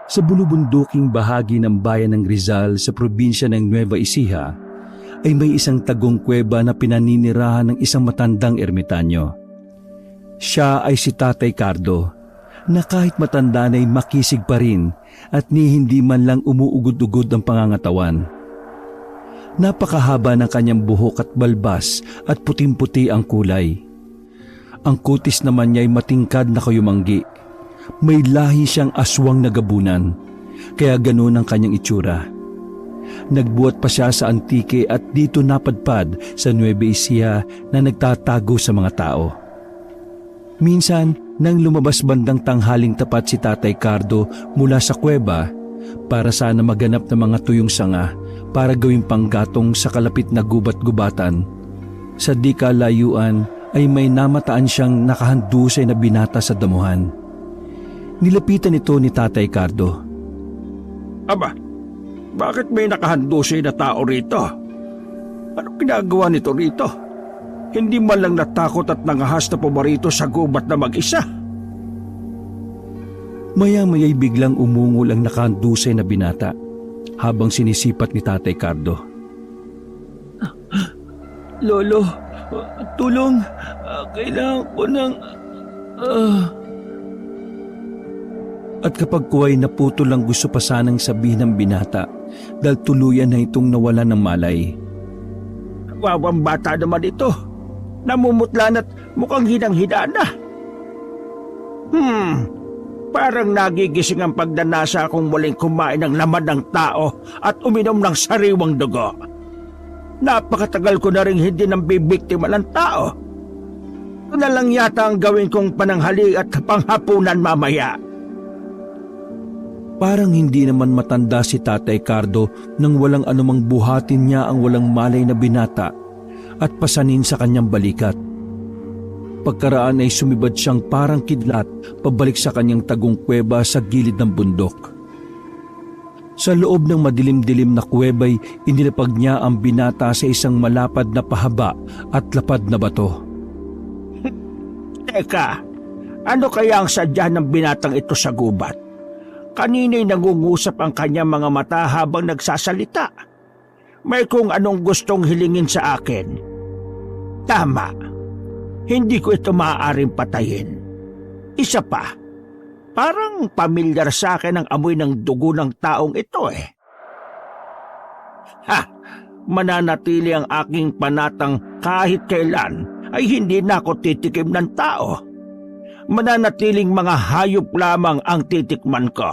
Sa bulubunduking bahagi ng bayan ng Rizal sa probinsya ng Nueva Ecija ay may isang tagong kuweba na pinaninirahan ng isang matandang ermitanyo. Siya ay si Tatay Cardo na kahit matanda na ay makisig pa rin at ni hindi man lang umuugod-ugod ang pangangatawan. Napakahaba ng kanyang buhok at balbas at puting-puti ang kulay. Ang kutis naman niya ay matingkad na kayumanggi. May lahi siyang aswang na gabunan, kaya ganoon ang kanyang itsura. Nagbuhat pa siya sa Antique at dito napadpad sa Nueva Ecija na nagtatago sa mga tao. Minsan, nang lumabas bandang tanghaling tapat si Tatay Cardo mula sa kuweba para sana maganap ng mga tuyong sanga para gawing panggatong sa kalapit na gubat-gubatan, sa di kalayuan ay may namataan siyang nakahandusay na binata sa damuhan. Nilapitan ito ni Tatay Cardo. Aba, bakit may nakahandusay na tao rito? Anong ginagawa nito rito? Hindi man lang natakot at nangahas na pumarito sa gubat na mag-isa. Maya-maya'y biglang umungol ang nakahandusay na binata habang sinisipat ni Tatay Cardo. Lolo, tulong. Kailangan ko ng... At kapag kuwa'y naputol ang gusto pa sanang sabihin ng binata dahil tuluyan na itong nawala ng malay. Wawang bata naman ito. Namumutlan at mukhang hinang-hina na. Parang nagigising ang pagdanasa kung muling kumain ng laman ng tao at uminom ng sariwang dugo. Napakatagal ko na rin hindi nang bibiktima ng tao. Ito na lang yata ang gawin kong pananghali at panghapunan mamaya. Parang hindi naman matanda si Tatay Cardo nang walang anumang buhatin niya ang walang malay na binata at pasanin sa kanyang balikat. Pagkaraan ay sumibad siyang parang kidlat pabalik sa kanyang tagong kuweba sa gilid ng bundok. Sa loob ng madilim-dilim na kuweba'y inilapag niya ang binata sa isang malapad na pahaba at lapad na bato. Teka, ano kaya ang sadya ng binatang ito sa gubat? Kanina'y nangungusap ang kanyang mga mata habang nagsasalita. May kung anong gustong hilingin sa akin. Tama. Hindi ko ito maaaring patayin. Isa pa, parang pamilyar sa akin ang amoy ng dugo ng taong ito eh. Mananatili ang aking panatang kahit kailan ay hindi na ako titikim ng tao. Mananatiling mga hayop lamang ang titikman ko.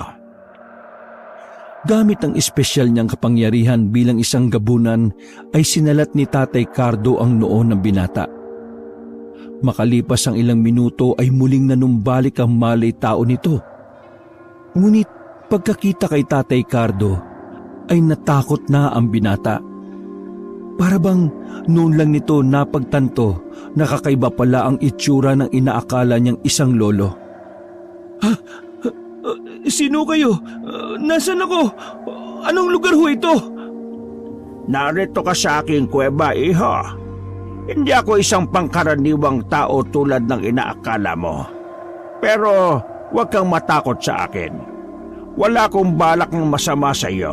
Gamit ang espesyal niyang kapangyarihan bilang isang gabunan ay sinalat ni Tatay Cardo ang noo ng binata. Makalipas ang ilang minuto ay muling nanumbalik ang malay tao nito. Ngunit pagkakita kay Tatay Cardo ay natakot na ang binata. Para bang noon lang nito napagtanto na kakaiba pala ang itsura ng inaakala niyang isang lolo. Sino kayo? Nasaan ako? Anong lugar ho ito? Narito ka sa aking kuweba, iho. Hindi ako isang pangkaraniwang tao tulad ng inaakala mo. Pero huwag kang matakot sa akin. Wala akong balak ng masama sa iyo.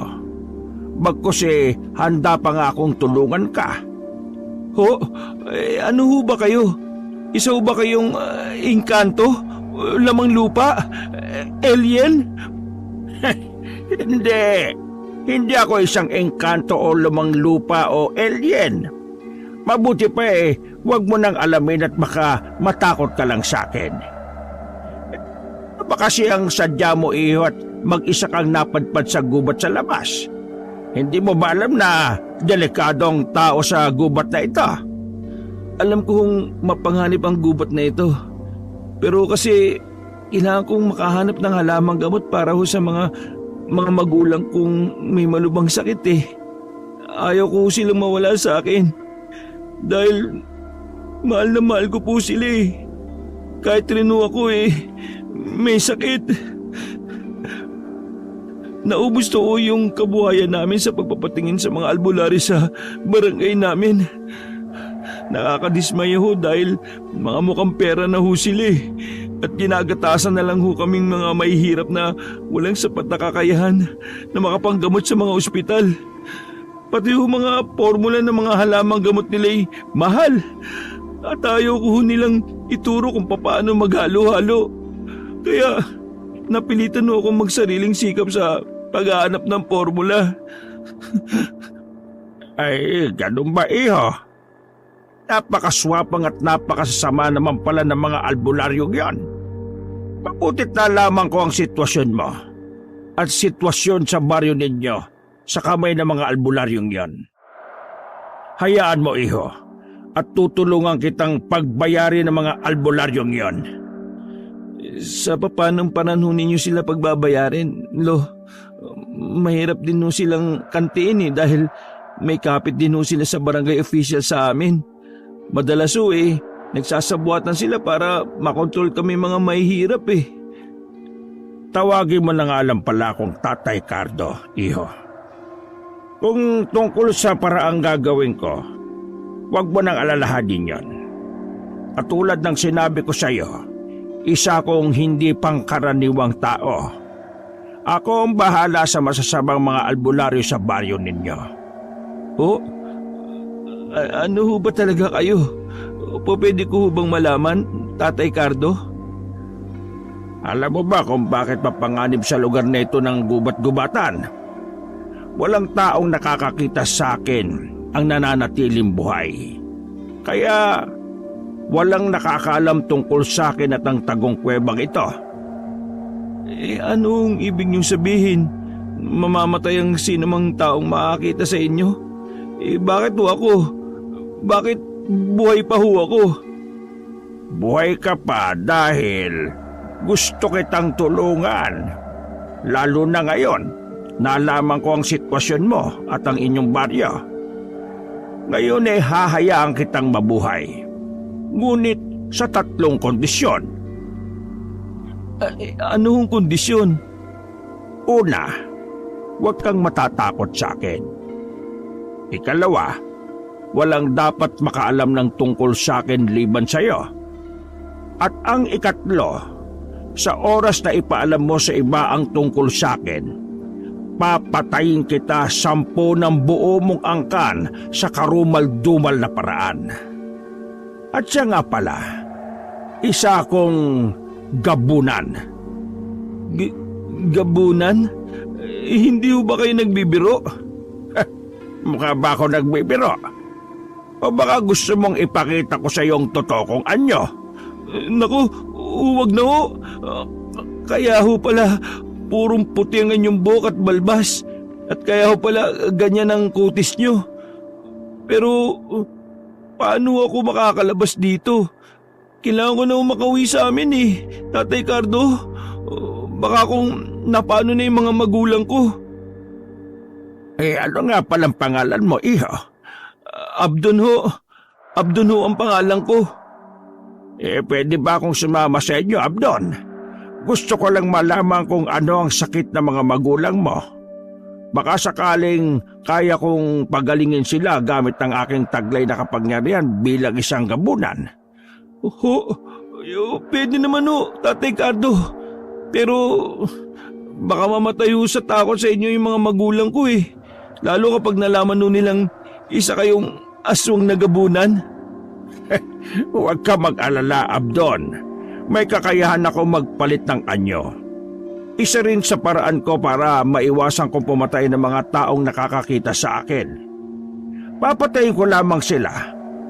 Bagkus handa pa nga akong tulungan ka. Ano ho ba kayo? Isa ho ba kayong engkanto? Lamang lupa? Alien? Hindi. Hindi ako isang engkanto o lumang lupa o alien. Mabuti pa huwag mo nang alamin at baka matakot ka lang sa akin. Baka siyang sadya mo iho at mag-isa kang napadpad sa gubat sa labas. Hindi mo ba alam na delikadong tao sa gubat na ito? Alam ko kung mapanganib ang gubat na ito. Pero kasi kailangan kong makahanap ng halamang gamot para ho sa mga magulang kong may malubhang sakit eh. Ayaw ko silang mawala sa akin. Dahil mahal na mahal ko po sila eh. Kahit rinu ako may sakit. Naubos to yung kabuhayan namin sa pagpapatingin sa mga albularyo sa barangay namin. Nakakadismaya ho dahil mga mukhang pera na ho sila eh. At ginagatasan na lang ho kaming mga mahihirap na walang sapat na kakayahan na makapanggamot sa mga ospital. Pati ho mga formula ng mga halamang gamot nila'y mahal. At ayaw ko ho nilang ituro kung paano maghalo-halo. Kaya napilitan ho akong magsariling sikap sa paghahanap ng formula. Ay, ganun ba iho? Napakaswapang at napakasasama naman pala ng mga albularyong yan. Mabutit na lamang ko ang sitwasyon mo at sitwasyon sa baryo ninyo sa kamay ng mga albularyong yan. Hayaan mo iho at tutulungan kitang pagbayari ng mga albularyong yan. Sa papanong panahon ninyo sila pagbabayarin, Lo, mahirap din ho silang kantiin dahil may kapit din ho sila sa barangay official sa amin. Madalas ho nagsasabuatan sila para makontrol kami mga mahihirap Tawagin mo na nga lang pala akong Tatay Cardo, iho. Kung tungkol sa paraang gagawin ko, huwag mo nang alalahanin yon. At tulad ng sinabi ko sa iyo, isa kong hindi pangkaraniwang tao. Ako ang bahala sa masasamang mga albularyo sa baryo ninyo. Oh? Ano ho ba talaga kayo? Pwede ko ho bang malaman, Tatay Cardo? Alam mo ba kung bakit mapanganib sa lugar na ito ng gubat-gubatan? Walang taong nakakakita sa akin ang nananatiling buhay. Kaya walang nakakaalam tungkol sa akin at ang tagong kuwebang ito. Anong ibig niyong sabihin? Mamamatay ang sinumang taong makakita sa inyo? Bakit ho ako? Bakit buhay pa ho ako? Buhay ka pa dahil gusto kitang tulungan. Lalo na ngayon, nalaman ko ang sitwasyon mo at ang inyong baryo. Ngayon hahayaan kitang mabuhay. Ngunit sa 3 kondisyon. Anong kondisyon? Una, huwag kang matatakot sa akin. Ikalawa, walang dapat makaalam ng tungkol sa akin liban sa iyo. At ang ikatlo, sa oras na ipaalam mo sa iba ang tungkol sa akin, papatayin kita 10 ng buo mong angkan sa karumal-dumal na paraan. At siya nga pala, isa akong gabunan. Gabunan? Hindi ho ba kayo nagbibiro? Mukha ba ako nagbibiro? O baka gusto mong ipakita ko sa iyong totoo kong anyo? Naku, huwag na ho. Kaya ho pala, purong puti ang inyong buhok at balbas. At kaya ho pala, ganyan ang kutis nyo. Pero, paano ako makakalabas dito? Kailangan ko na makauwi sa amin Tatay Cardo. Baka kung napano na yung mga magulang ko. Ano nga palang pangalan mo, iho? Abdon ho. Abdon ho ang pangalan ko. Pwede ba akong sumama sa inyo, Abdon? Gusto ko lang malaman kung ano ang sakit ng mga magulang mo. Baka sakaling kaya kong pagalingin sila gamit ang aking taglay na kapangyarihan bilang isang gabunan. Pwede naman ho, Tatay Cardo. Pero baka mamatay ho sa takot sa inyo yung mga magulang ko Lalo kapag nalaman ho nilang isa kayong aswang na gabunan. Huwag ka mag-alala, Abdon. May kakayahan ako magpalit ng anyo. Isa rin sa paraan ko para maiwasan kong pumatay ng mga taong nakakakita sa akin. Papatayin ko lamang sila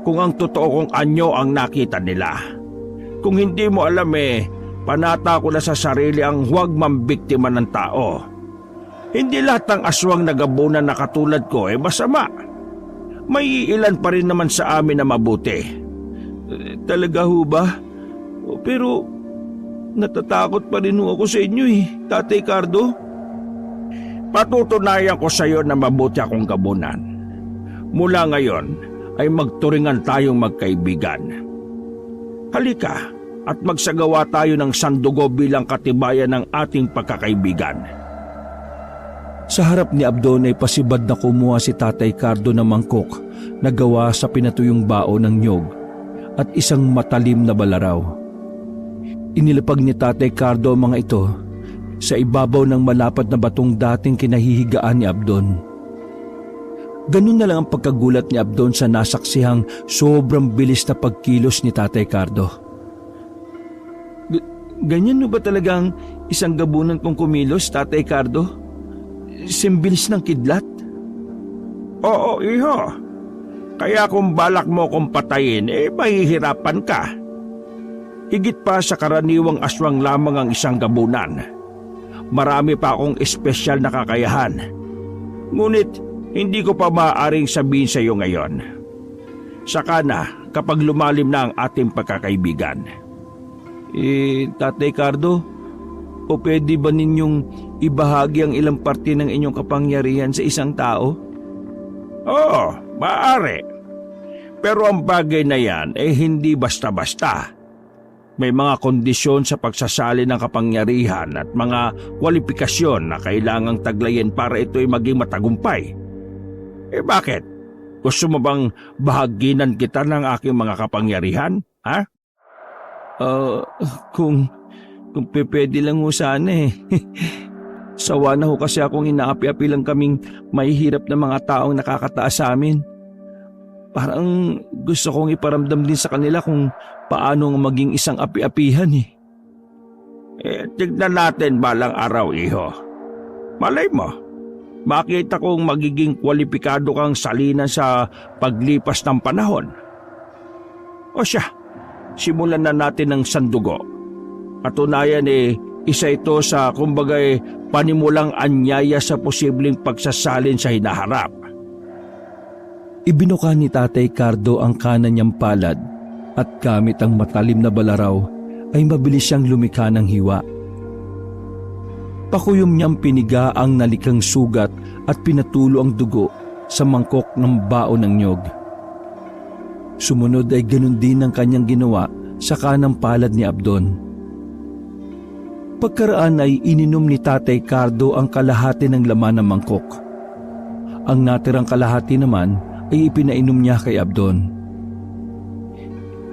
kung ang totoo kong anyo ang nakita nila. Kung hindi mo alam panata ko na sa sarili ang huwag mambiktima ng tao. Hindi lahat ng aswang na gabunan na katulad ko masama. May ilan pa rin naman sa amin na mabuti. Talaga ho ba? Pero natatakot pa rin ho ako sa inyo Tatay Cardo. Patutunayan ko sa iyo na mabuti akong gabunan. Mula ngayon ay magturingan tayong magkaibigan. Halika at magsagawa tayo ng sandugo bilang katibayan ng ating pagkakaibigan. Sa harap ni Abdon ay pasibad na kumuha si Tatay Cardo ng mangkok na gawa sa pinatuyong bao ng nyog at isang matalim na balaraw. Inilapag ni Tatay Cardo ang mga ito sa ibabaw ng malapad na batong dating kinahihigaan ni Abdon. Ganun na lang ang pagkagulat ni Abdon sa nasaksihang sobrang bilis na pagkilos ni Tatay Cardo. Ganyan ba talagang isang gabunan kong kumilos, Tatay Cardo? Simbilis ng kidlat? Oo, iho. Kaya kung balak mo kong patayin, mahihirapan ka. Higit pa sa karaniwang aswang lamang ang isang gabunan. Marami pa akong espesyal na kakayahan. Ngunit, hindi ko pa maaaring sabihin sa iyo ngayon. Saka na kapag lumalim na ang ating pagkakaibigan. Tatay Cardo, o pwede ba ninyong ibahagi ang ilang parte ng inyong kapangyarihan sa isang tao? Oo, maaari. Pero ang bagay na yan hindi basta-basta. May mga kondisyon sa pagsasali ng kapangyarihan at mga kwalifikasyon na kailangang taglayin para ito'y maging matagumpay. Bakit? Gusto mo bang bahaginan kita ng aking mga kapangyarihan? Ha? Kung pwede lang ho sana eh. Sawa na ho kasi akong inaapi-api lang kaming mahihirap na mga taong nakakataas sa amin. Parang gusto kong iparamdam din sa kanila kung paano maging isang api-apihan eh. Tignan natin balang araw, iho. Malay mo, makita kong magiging kwalipikado kang salinan sa paglipas ng panahon. O siya, simulan na natin ng sandugo. Katunayan isa ito sa kumbagay panimulang anyaya sa posibleng pagsasalin sa hinaharap. Ibinuka ni Tatay Cardo ang kanan niyang palad at gamit ang matalim na balaraw ay mabilis siyang lumikha ng hiwa. Pakuyom niyang piniga ang nalikang sugat at pinatulo ang dugo sa mangkok ng baon ng nyog. Sumunod ay ganun din ang kanyang ginawa sa kanang palad ni Abdon. Pagkaraan ay ininom ni Tatay Cardo ang kalahati ng laman ng mangkok. Ang natirang kalahati naman ay ipinainom niya kay Abdon.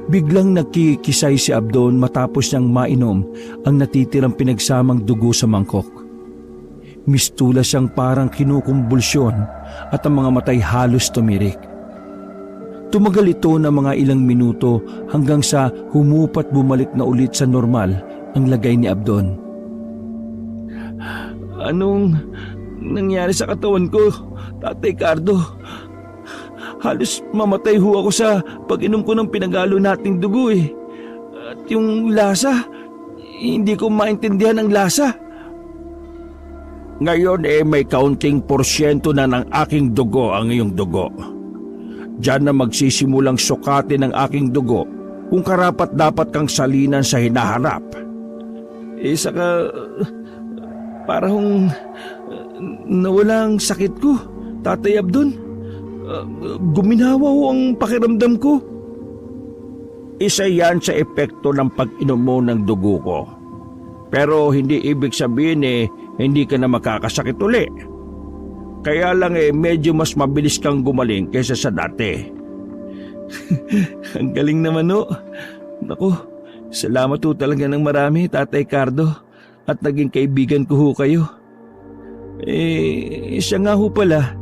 Biglang nagkikisay si Abdon matapos niyang mainom ang natitirang pinagsamang dugo sa mangkok. Mistula siyang parang kinukumbulsyon at ang mga matay halos tumirik. Tumagal ito ng mga ilang minuto hanggang sa humupat bumalik na ulit sa normal ang lagay ni Abdon. Anong nangyari sa katawan ko, Tatay Cardo? Halos mamatay ho ako sa pag-inom ko ng pinagalo nating dugo eh. At yung lasa, hindi ko maintindihan ang lasa. Ngayon may kaunting porsyento na ng aking dugo ang iyong dugo. Diyan na magsisimulang sukatin ng aking dugo kung karapat dapat kang salinan sa hinaharap. Saka parang nawala ang sakit ko, Tatay Abdon. Guminawa ho ang pakiramdam ko. Isa yan sa epekto ng pag-inom mo ng dugo ko. Pero hindi ibig sabihin hindi ka na makakasakit uli. Kaya lang medyo mas mabilis kang gumaling kaysa sa dati. Ang galing naman ho. Naku, salamat ho talaga ng marami, Tatay Cardo. At naging kaibigan ko ho kayo. Siya nga ho pala.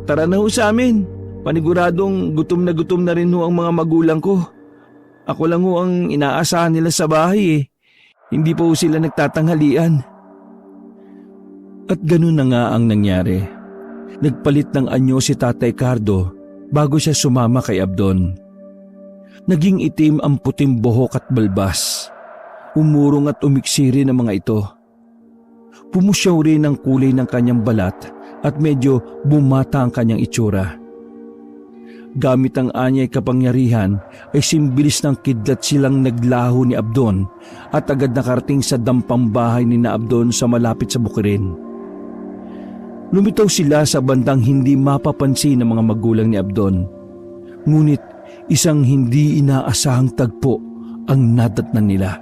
Tara na ho sa amin. Paniguradong gutom na rin ho ang mga magulang ko. Ako lang ho ang inaasahan nila sa bahay eh. Hindi pa ho sila nagtatanghalian. At ganun na nga ang nangyari. Nagpalit ng anyo si Tatay Cardo bago siya sumama kay Abdon. Naging itim ang puting buhok at balbas. Umurong at umiksi rin ang mga ito. Pumusyaw rin ang kulay ng kanyang balat at medyo bumata ang kanyang itsura. Gamit ang anyay kapangyarihan ay simbilis ng kidlat silang naglaho ni Abdon at agad nakarating sa dampang bahay ni na Abdon sa malapit sa bukirin. Lumitaw sila sa bandang hindi mapapansin ng mga magulang ni Abdon. Ngunit isang hindi inaasahang tagpo ang nadatnan nila.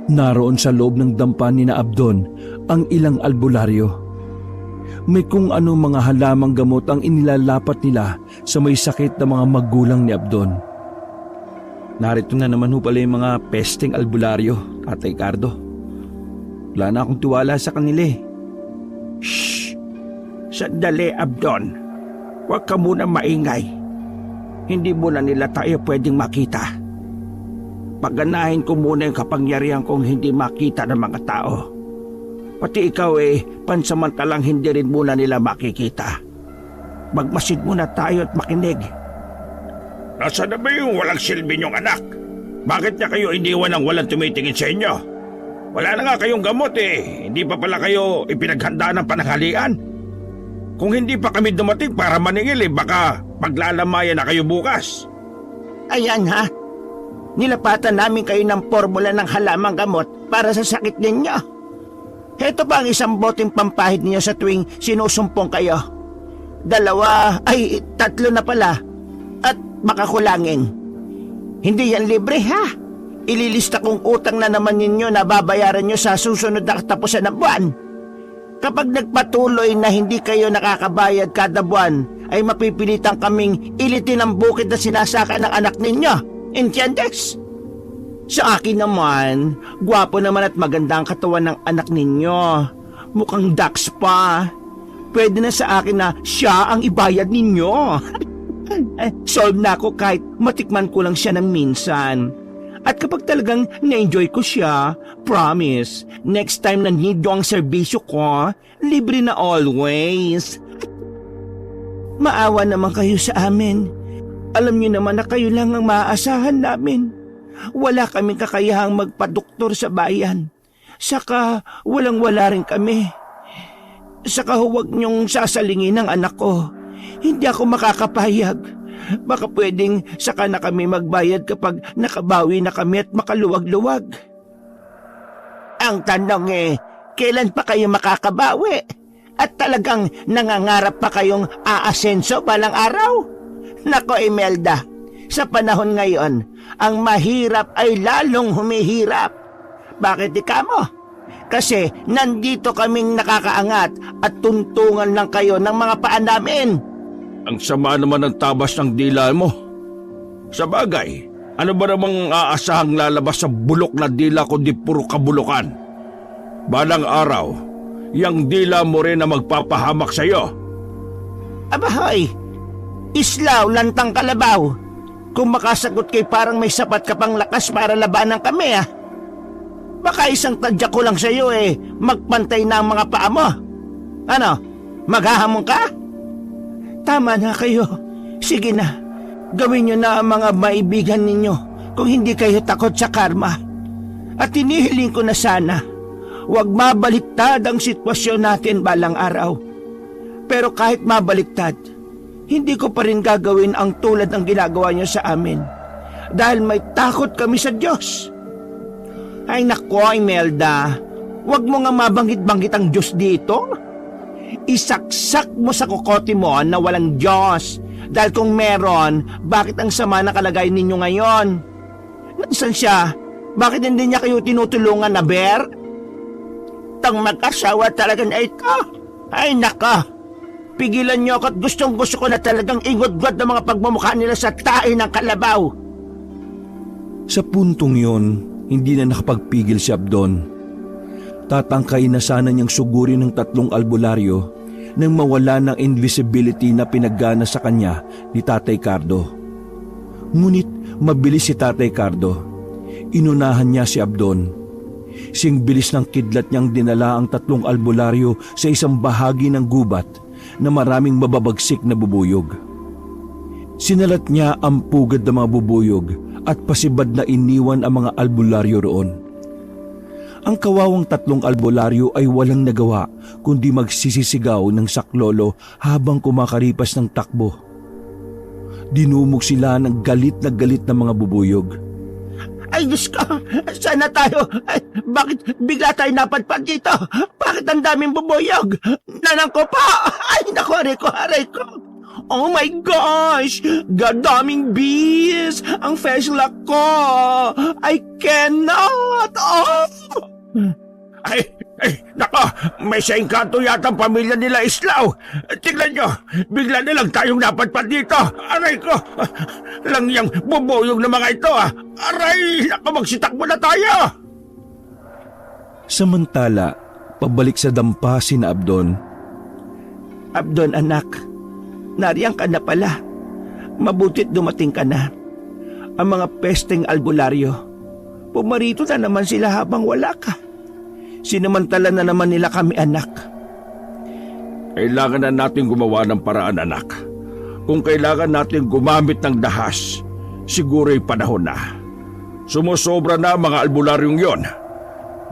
Naroon sa loob ng dampa ni na Abdon ang ilang albularyo. May kung ano mga halamang gamot ang inilalapat nila sa may sakit na mga magulang ni Abdon. Narito na naman ho pala yung mga pesteng albularyo, Tatay Cardo. Wala na akong tiwala sa kanila eh. Shh! Sandali, Abdon. Huwag ka muna maingay. Hindi muna nila tayo pwedeng makita. Paganahin ko muna yung kapangyarihan kong hindi makita ng mga tao. Pati ikaw pansamantalang hindi rin muna nila makikita. Magmasid muna tayo at makinig. Nasaan na ba yung walang silbi niyong anak? Bakit niya kayo iniwan ng walang tumitingin sa inyo? Wala na nga kayong gamot Hindi pa pala kayo ipinaghanda ng pananghalian. Kung hindi pa kami dumating para maningil baka maglalamayan na kayo bukas. Ayan ha. Nilapatan namin kayo ng formula ng halamang gamot para sa sakit ninyo. Heto pa ang isang boteng pampahid ninyo sa tuwing sinusumpong kayo. 2, 3 na pala. At makakulangin. Hindi yan libre ha. Ililista kong utang na naman ninyo na babayaran nyo sa susunod na katapusan ng buwan. Kapag nagpatuloy na hindi kayo nakakabayad kada buwan, ay mapipilitan kaming ilitin ang bukid na sinasaka ng anak ninyo. Entiendes? Sa akin naman, gwapo naman at maganda ang katawan ng anak ninyo. Mukhang ducks pa. Pwede na sa akin na siya ang ibayad ninyo. Solve na ako kahit matikman ko lang siya ng minsan. At kapag talagang na-enjoy ko siya, promise, next time na need ang serbisyo ko, libre na always. Maawa naman kayo sa amin. Alam niyo naman na kayo lang ang maaasahan namin. Wala kaming kakayahang magpadoktor sa bayan. Saka walang-wala rin kami. Saka huwag niyong sasalingin ang anak ko. Hindi ako makakapayag. Baka pwedeng saka na kami magbayad kapag nakabawi na kami at makaluwag-luwag. Ang tanong kailan pa kayo makakabawi? At talagang nangangarap pa kayong aasenso balang araw? Nako Imelda, sa panahon ngayon, ang mahirap ay lalong humihirap. Bakit mo? Kasi nandito kaming nakakaangat at tuntungan lang kayo ng mga paan namin. Ang sama naman ng tabas ng dila mo. Sa bagay, ano ba namang aasahang lalabas sa bulok na dila kundi puro kabulukan? Balang araw, yang dila mo rin na magpapahamak sa'yo. Abahoy! Islaw, lantang kalabaw. Kung makasagot kay parang may sapat ka pang lakas para labanan kami Baka isang tadyak ko lang sa'yo magpantay na ang mga paa mo. Ano, maghahamon ka? Tama na kayo. Sige na, gawin nyo na ang mga maibigan ninyo kung hindi kayo takot sa karma. At hinihiling ko na sana, huwag mabaliktad ang sitwasyon natin balang araw. Pero kahit mabaliktad, hindi ko pa rin gagawin ang tulad ng ginagawa nyo sa amin. Dahil may takot kami sa Diyos. Ay nako, Imelda, huwag mo nga mabanggit-banggit ang Diyos dito. Isaksak mo sa kokote mo na walang Diyos. Dahil kung meron, bakit ang sama na kalagay ninyo ngayon? Nasaan siya? Bakit hindi niya kayo tinutulungan na Ber? Tang mag-asawa talaga na ito. Ay naka, pigilan niyo ako at gustong-gusto ko na talagang ingod-god ng mga pagmumukha nila sa tae ng kalabaw. Sa puntong yon, hindi na nakapagpigil si Abdon. Tatangkay na sana niyang sugurin ng 3 albularyo nang mawala ng invisibility na pinaggana sa kanya ni Tatay Cardo. Ngunit mabilis si Tatay Cardo. Inunahan niya si Abdon. Sing bilis ng kidlat niyang dinala ang 3 albularyo sa isang bahagi ng gubat na maraming mababagsik na bubuyog. Sinalat niya ang pugad ng mga bubuyog at pasibad na iniwan ang mga albularyo roon. Ang kawawang 3 albularyo ay walang nagawa kundi magsisisigaw ng saklolo habang kumakaripas ng takbo. Dinumog sila ng galit na mga bubuyog. Ay Diyos ko, saan na tayo? Ay, bakit bigla tayo napadpad dito? Bakit ang daming bubuyog? Nanang ko pa! Ay naku, aray ko! Oh my gosh! Gadaming bees! Ang flashlock ko! I cannot! Oh! Ay, Nako, may sa engkanto yata ang pamilya nila Islao. Tingnan nyo, bigla na lang tayong napadpad dito. Aray ko, lang yung bubuyog na mga ito Aray, nako magsitakbo na tayo. Samantala, pabalik sa dampa sina Abdon. Abdon anak, nariyan ka na pala. Mabutit dumating ka na. Ang mga pesteng albularyo, pumarito na naman sila habang wala ka. Sinamantala na naman nila kami anak. Kailangan na natin gumawa ng paraan anak. Kung kailangan natin gumamit ng dahas, siguro'y panahon na. Sumusobra na ang mga albularyong yon.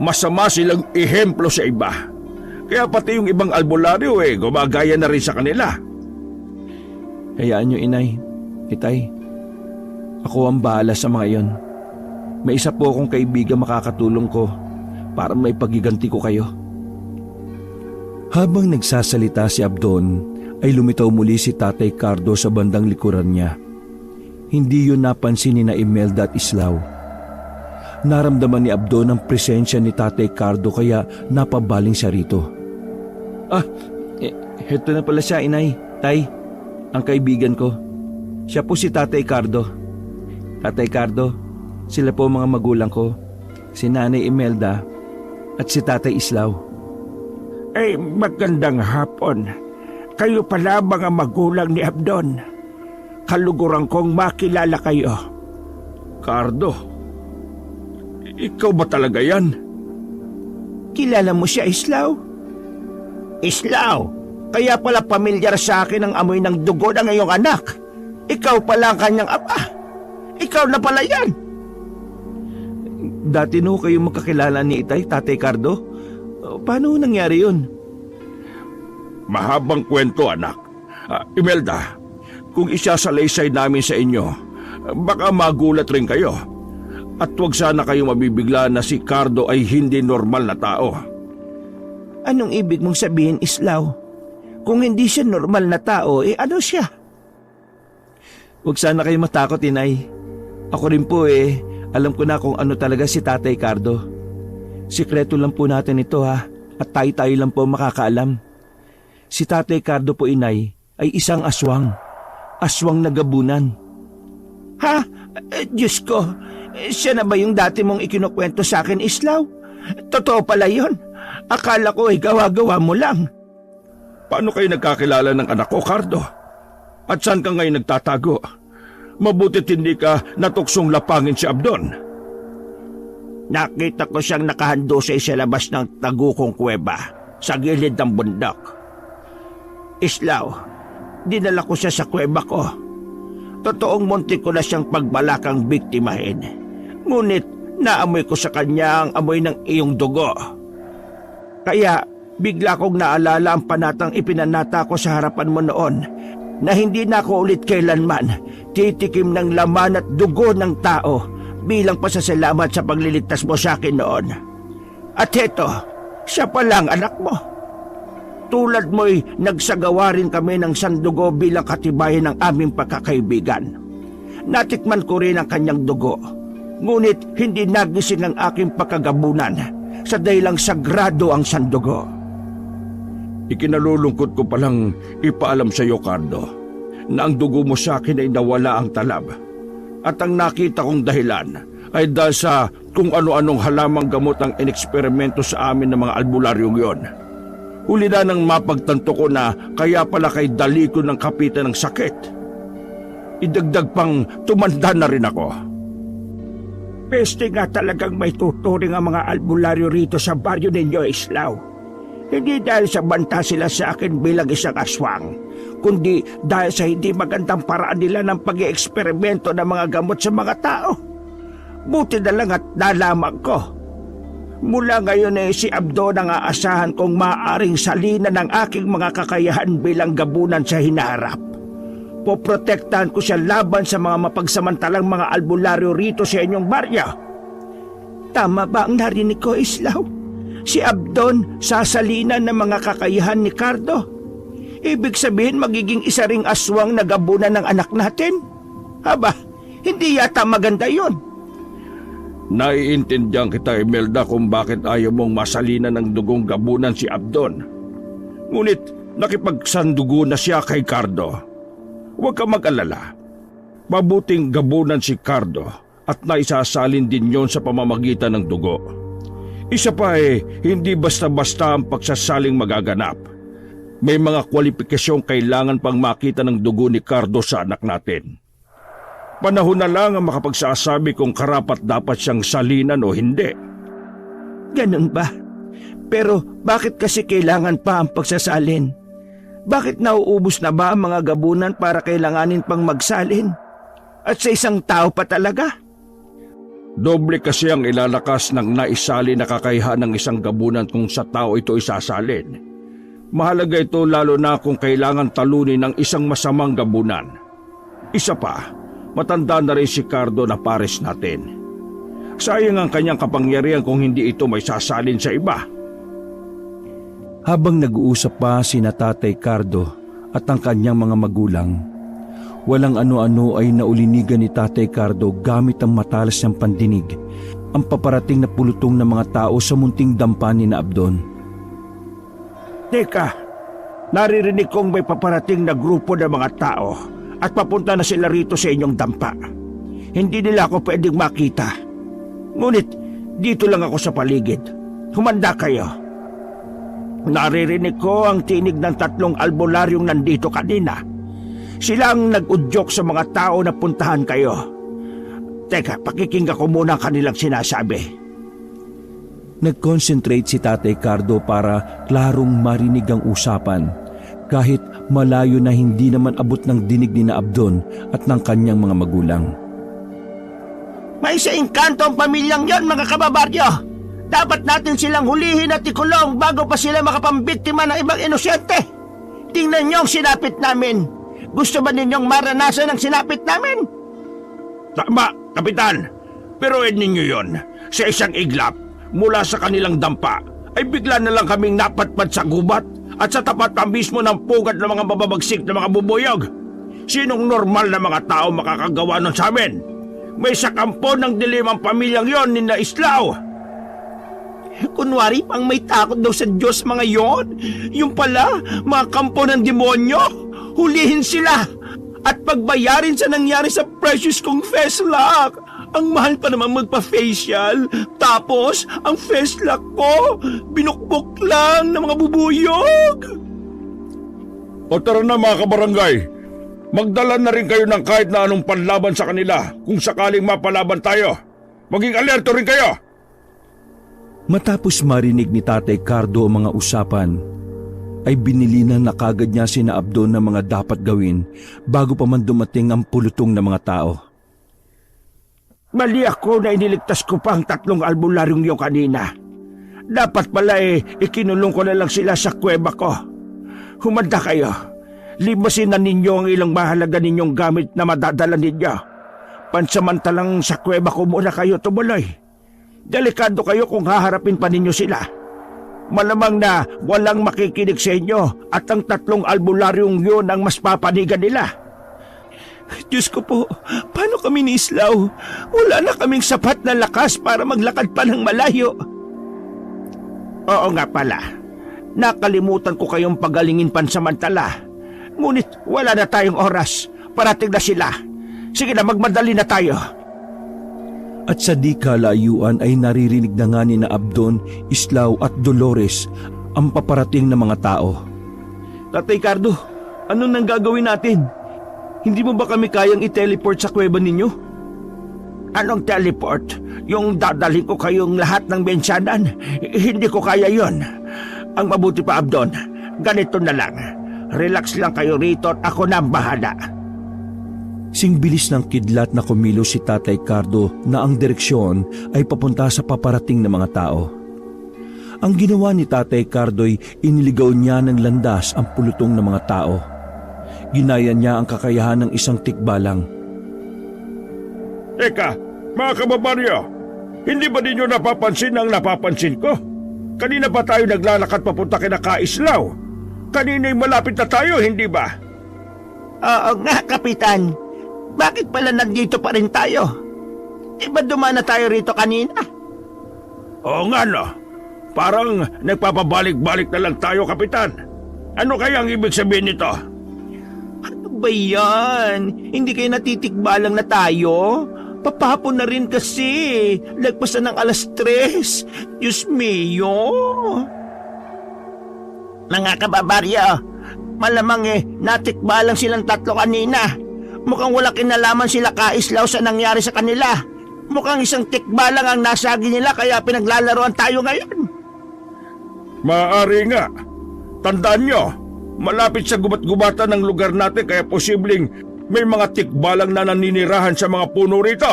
Masama silang ehemplo sa iba. Kaya pati yung ibang albularyo gumagaya na rin sa kanila. Hayaan nyo, inay, itay. Ako ang bahala sa mga yon. May isa po akong kaibigan makakatulong ko para may pagiganti ko kayo. Habang nagsasalita si Abdon, ay lumitaw muli si Tatay Cardo sa bandang likuran niya. Hindi yun napansin ni na Imelda at Islao. Naramdaman ni Abdon ang presensya ni Tatay Cardo kaya napabaling siya rito. Heto na pala siya, inay, tay, ang kaibigan ko. Siya po si Tatay Cardo. Tatay Cardo, sila po mga magulang ko, si Nanay Imelda at si Tatay Islao. Magandang hapon. Kayo pala mga magulang ni Abdon. Kaluguran kong makilala kayo. Cardo, ikaw ba talaga yan? Kilala mo siya, Islao? Islao, kaya pala pamilyar sa akin ang amoy ng dugo ng iyong anak. Ikaw pala ang kanyang ama. Ikaw na pala yan. Dati no kayo magkakilala ni itay, Tatay Cardo? Paano nangyari yun? Mahabang kwento anak. Imelda, kung isasalaysay namin sa inyo, baka magulat rin kayo. At huwag sana kayo mabibigla na si Cardo ay hindi normal na tao. Anong ibig mong sabihin, Islao? Kung hindi siya normal na tao, ano siya? Huwag sana kayo matakot, inay. Ako rin po alam ko na kung ano talaga si Tatay Cardo. Sikreto lang po natin ito at tayo-tayo lang po makakaalam. Si Tatay Cardo po, inay, ay isang aswang. Aswang na gabunan. Ha? Diyos ko, siya na ba yung dati mong ikinukwento sa akin, Islao? Totoo pala yun. Akala ko gawa-gawa mo lang. Paano kayo nagkakilala ng anak ko, Cardo? At saan ka ngayon nagtatago? Mabutit hindi ka natuksong lapangin si Abdon. Nakita ko siyang nakahandusay sa labas ng tagukong kuweba sa gilid ng bundok. Islao, dinala ko siya sa kuweba ko. Totoong muntik ko na siyang pagbalakang biktimahin. Ngunit naamoy ko sa kanya ang amoy ng iyong dugo. Kaya bigla kong naalala ang panatang ipinanata ko sa harapan mo noon na hindi na ako ulit kailanman titikim ng laman at dugo ng tao bilang pasasalamat sa pagliligtas mo sa akin noon. At heto, siya palang anak mo. Tulad mo'y nagsagawa rin kami ng sandugo bilang katibayan ng aming pagkakaibigan. Natikman ko rin ang kanyang dugo, ngunit hindi nagising ang aking pagkagabunan sa dahilang sagrado ang sandugo. Ikinalulungkot ko palang ipaalam sa iyo, Cardo, na ang dugo mo sa akin ay nawala ang talab. At ang nakita kong dahilan ay dahil sa kung ano-anong halamang gamot ang ineksperimento sa amin ng mga albularyong yon. Huli na nang mapagtanto ko na kaya pala kay dali ko ng kapitan ng sakit. Idagdag pang tumanda na rin ako. Peste nga talagang may tuturing ang mga albularyo rito sa baryo ninyo, Islao. Hindi dahil sa banta sila sa akin bilang isang aswang, kundi dahil sa hindi magandang paraan nila ng pag-i-eksperimento ng mga gamot sa mga tao. Buti na lang at nalaman ko. Mula ngayon si Abdon ang aasahan kong maaaring salina ng aking mga kakayahan bilang gabunan sa hinaharap. Poprotektahan ko siya laban sa mga mapagsamantalang mga albularyo rito sa inyong baryo. Tama ba ang narinig ko, Islao? Si Abdon sasalinan ng mga kakayahan ni Cardo. Ibig sabihin magiging isa ring aswang na gabunan ng anak natin? Aba, hindi yata maganda yon. Naiintindihan kita, Imelda, kung bakit ayaw mong masalinan ng dugong gabunan si Abdon. Ngunit nakipagsandugo na siya kay Cardo. Huwag ka mag-alala. Mabuting gabunan si Cardo at naisasalin din yon sa pamamagitan ng dugo. Isa pa hindi basta-basta ang pagsasaling magaganap. May mga kwalipikasyong kailangan pang makita ng dugo ni Cardo sa anak natin. Panahon na lang ang makapagsasabi kung karapat dapat siyang salinan o hindi. Ganun ba? Pero bakit kasi kailangan pa ang pagsasalin? Bakit nauubos na ba ang mga gabunan para kailanganin pang magsalin? At sa isang tao pa talaga? Doble kasi ang ilalakas ng naisali na kakayahan ng isang gabunan kung sa tao ito isasalin. Mahalaga ito lalo na kung kailangan talunin ng isang masamang gabunan. Isa pa, matanda na rin si Cardo na pares natin. Sayang ang kanyang kapangyarihan kung hindi ito may sasalin sa iba. Habang nag-uusap pa sina Tatay Cardo at ang kanyang mga magulang, walang ano-ano ay naulinigan ni Tatay Cardo gamit ang matalas niyang pandinig ang paparating na pulutong ng mga tao sa munting dampa ni na Abdon. Teka, naririnig kong may paparating na grupo ng mga tao at papunta na sila rito sa inyong dampa. Hindi nila ako pwedeng makita. Ngunit dito lang ako sa paligid. Humanda kayo. Naririnig ko ang tinig ng 3 albularyong nandito kanina. Sila ang nag-udyok sa mga tao na puntahan kayo. Teka, pakikinggan ko muna ang kanilang sinasabi. Nag-concentrate si Tatay Cardo para klarong marinig ang usapan, kahit malayo na hindi naman abot ng dinig ni na Abdon at ng kanyang mga magulang. May sa engkanto ang pamilyang yon, mga kababaryo. Dapat natin silang hulihin at ikulong bago pa sila makapambiktima ng ibang inosente. Tingnan niyo ang sinapit namin. Gusto ba ninyong maranasan ang sinapit namin? Tama, Kapitan. Pero ninyo yon, sa isang iglap, mula sa kanilang dampa, ay bigla na lang kaming napatpat sa gubat at sa tapat pa mismo ng pugat ng mga mababagsik na mga bubuyog. Sinong normal na mga tao makakagawa nun sa amin? May sakampo ng dilim ang pamilyang yon ni na Islao. Kunwari pang may takot daw sa Diyos mga yon. Yung pala, mga kampo ng demonyo. Hulihin sila at pagbayarin sa nangyari sa precious kong Feslock. Ang mahal pa naman magpa-facial. Tapos, ang Feslock ko, binukbok lang ng mga bubuyog. O tara na mga kabarangay, magdala na rin kayo ng kahit na anong panlaban sa kanila kung sakaling mapalaban tayo. Maging alerto rin kayo. Matapos marinig ni Tatay Cardo ang mga usapan, ay binilinan na kagad niya sina Abdon ng mga dapat gawin bago pa man dumating ang pulutong ng mga tao. Mali ako na iniligtas ko pa ang 3 albularyong yung kanina. Dapat pala ikinulong ko na lang sila sa kuweba ko. Humanda kayo. Libasin na ninyo ang ilang mahalaga ninyong gamit na madadala ninyo. Pansamantalang sa kuweba ko muna kayo tumuloy. Delikado kayo kung haharapin pa ninyo sila. Malamang na walang makikinig sa inyo at ang 3 albularyong yun ang mas papanigan nila. Diyos ko po, paano kami ni Islao? Wala na kaming sapat na lakas para maglakad pa ng malayo. Oo nga pala. Nakalimutan ko kayong pagalingin pansamantala. Ngunit wala na tayong oras. Parating na sila. Sige na, magmadali na tayo. At sa di kalayuan ay naririnig na nga ni na Abdon, Islao at Dolores ang paparating ng mga tao. Tatay Cardo, anong nang gagawin natin? Hindi mo ba kami kayang i-teleport sa kuweba ninyo? Anong teleport? Yung dadalhin ko kayong lahat ng bensyanan? Hindi ko kaya yon. Ang mabuti pa, Abdon, ganito na lang. Relax lang kayo rito at ako na ang bahala. Singbilis ng kidlat na kumilos si Tatay Cardo na ang direksyon ay papunta sa paparating na mga tao. Ang ginawa ni Tatay Cardo'y iniligaw niya ng landas ang pulutong ng mga tao. Ginaya niya ang kakayahan ng isang tikbalang. Teka, mga kababaryo, hindi ba ninyo napapansin ang napapansin ko? Kanina pa tayo naglalakad papunta kina Kaislaw. Kanina'y malapit na tayo, hindi ba? Oo nga, Kapitan. Bakit pala nandito pa rin tayo? Ba't dumaan na tayo rito kanina? Oo nga no. Parang nagpapabalik-balik na lang tayo, Kapitan. Ano kaya ang ibig sabihin nito? Ano ba yan? Hindi kayo natitikbalang na tayo? Papahapon na rin kasi. Lagpas na ng 3:00. Diyos mio. Mga kababaryo, malamang natikbalang silang tatlo kanina. Mukhang wala kinalaman sila Kaislaw sa nangyari sa kanila. Mukhang isang tikbalang ang nasagi nila kaya pinaglalaroan tayo ngayon. Maaari nga. Tandaan nyo, malapit sa gubat-gubatan ng lugar natin kaya posibleng may mga tikbalang na naninirahan sa mga puno rito.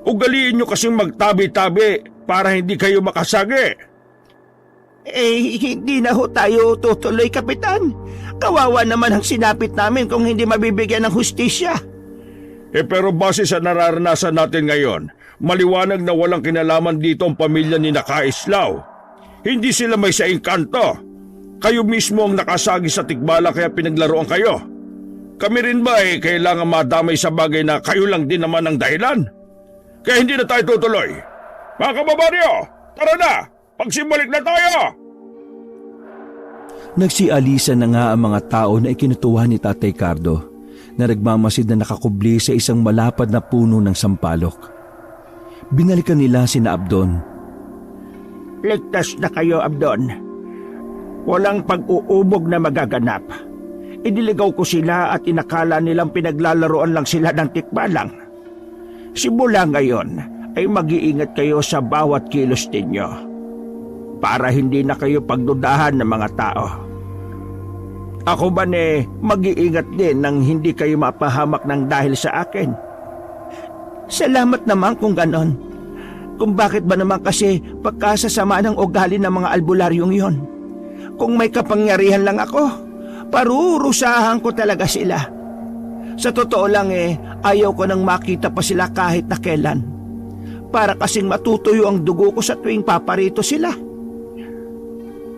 Ugaliin nyo kasing magtabi-tabi para hindi kayo makasagi. Hindi na ho tayo tutuloy, Kapitan. Kawawa naman ang sinapit namin kung hindi mabibigyan ng hustisya. Pero base sa nararanasan natin ngayon, maliwanag na walang kinalaman dito ang pamilya ni Kaislaw. Hindi sila may sa engkanto. Kayo mismo ang nakasagi sa tikbala kaya pinaglaruan kayo. Kami rin ba kailangan madamay sa bagay na kayo lang din naman ang dahilan? Kaya hindi na tayo tutuloy. Mga kababaryo, tara na! Pagsimbalik na tayo! Nagsialisan na nga ang mga tao na ikinutuwa ni Tatay Cardo na nagmamasid na nakakubli sa isang malapad na puno ng sampalok. Binalikan nila sina Abdon. Ligtas na kayo, Abdon. Walang pag-uubog na magaganap. Idiligaw ko sila at inakala nilang pinaglalaroan lang sila ng tikbalang. Simula ngayon ay mag-iingat kayo sa bawat kilos ninyo para hindi na kayo pagdudahan ng mga tao. Ako ba mag-iingat din nang hindi kayo mapahamak ng dahil sa akin? Salamat naman kung ganon. Kung bakit ba naman kasi pagkasasama ng ugali ng mga albularyong yon. Kung may kapangyarihan lang ako, parurusahan ko talaga sila. Sa totoo lang ayaw ko nang makita pa sila kahit na kailan. Para kasing matutuyo ang dugo ko sa tuwing paparito sila.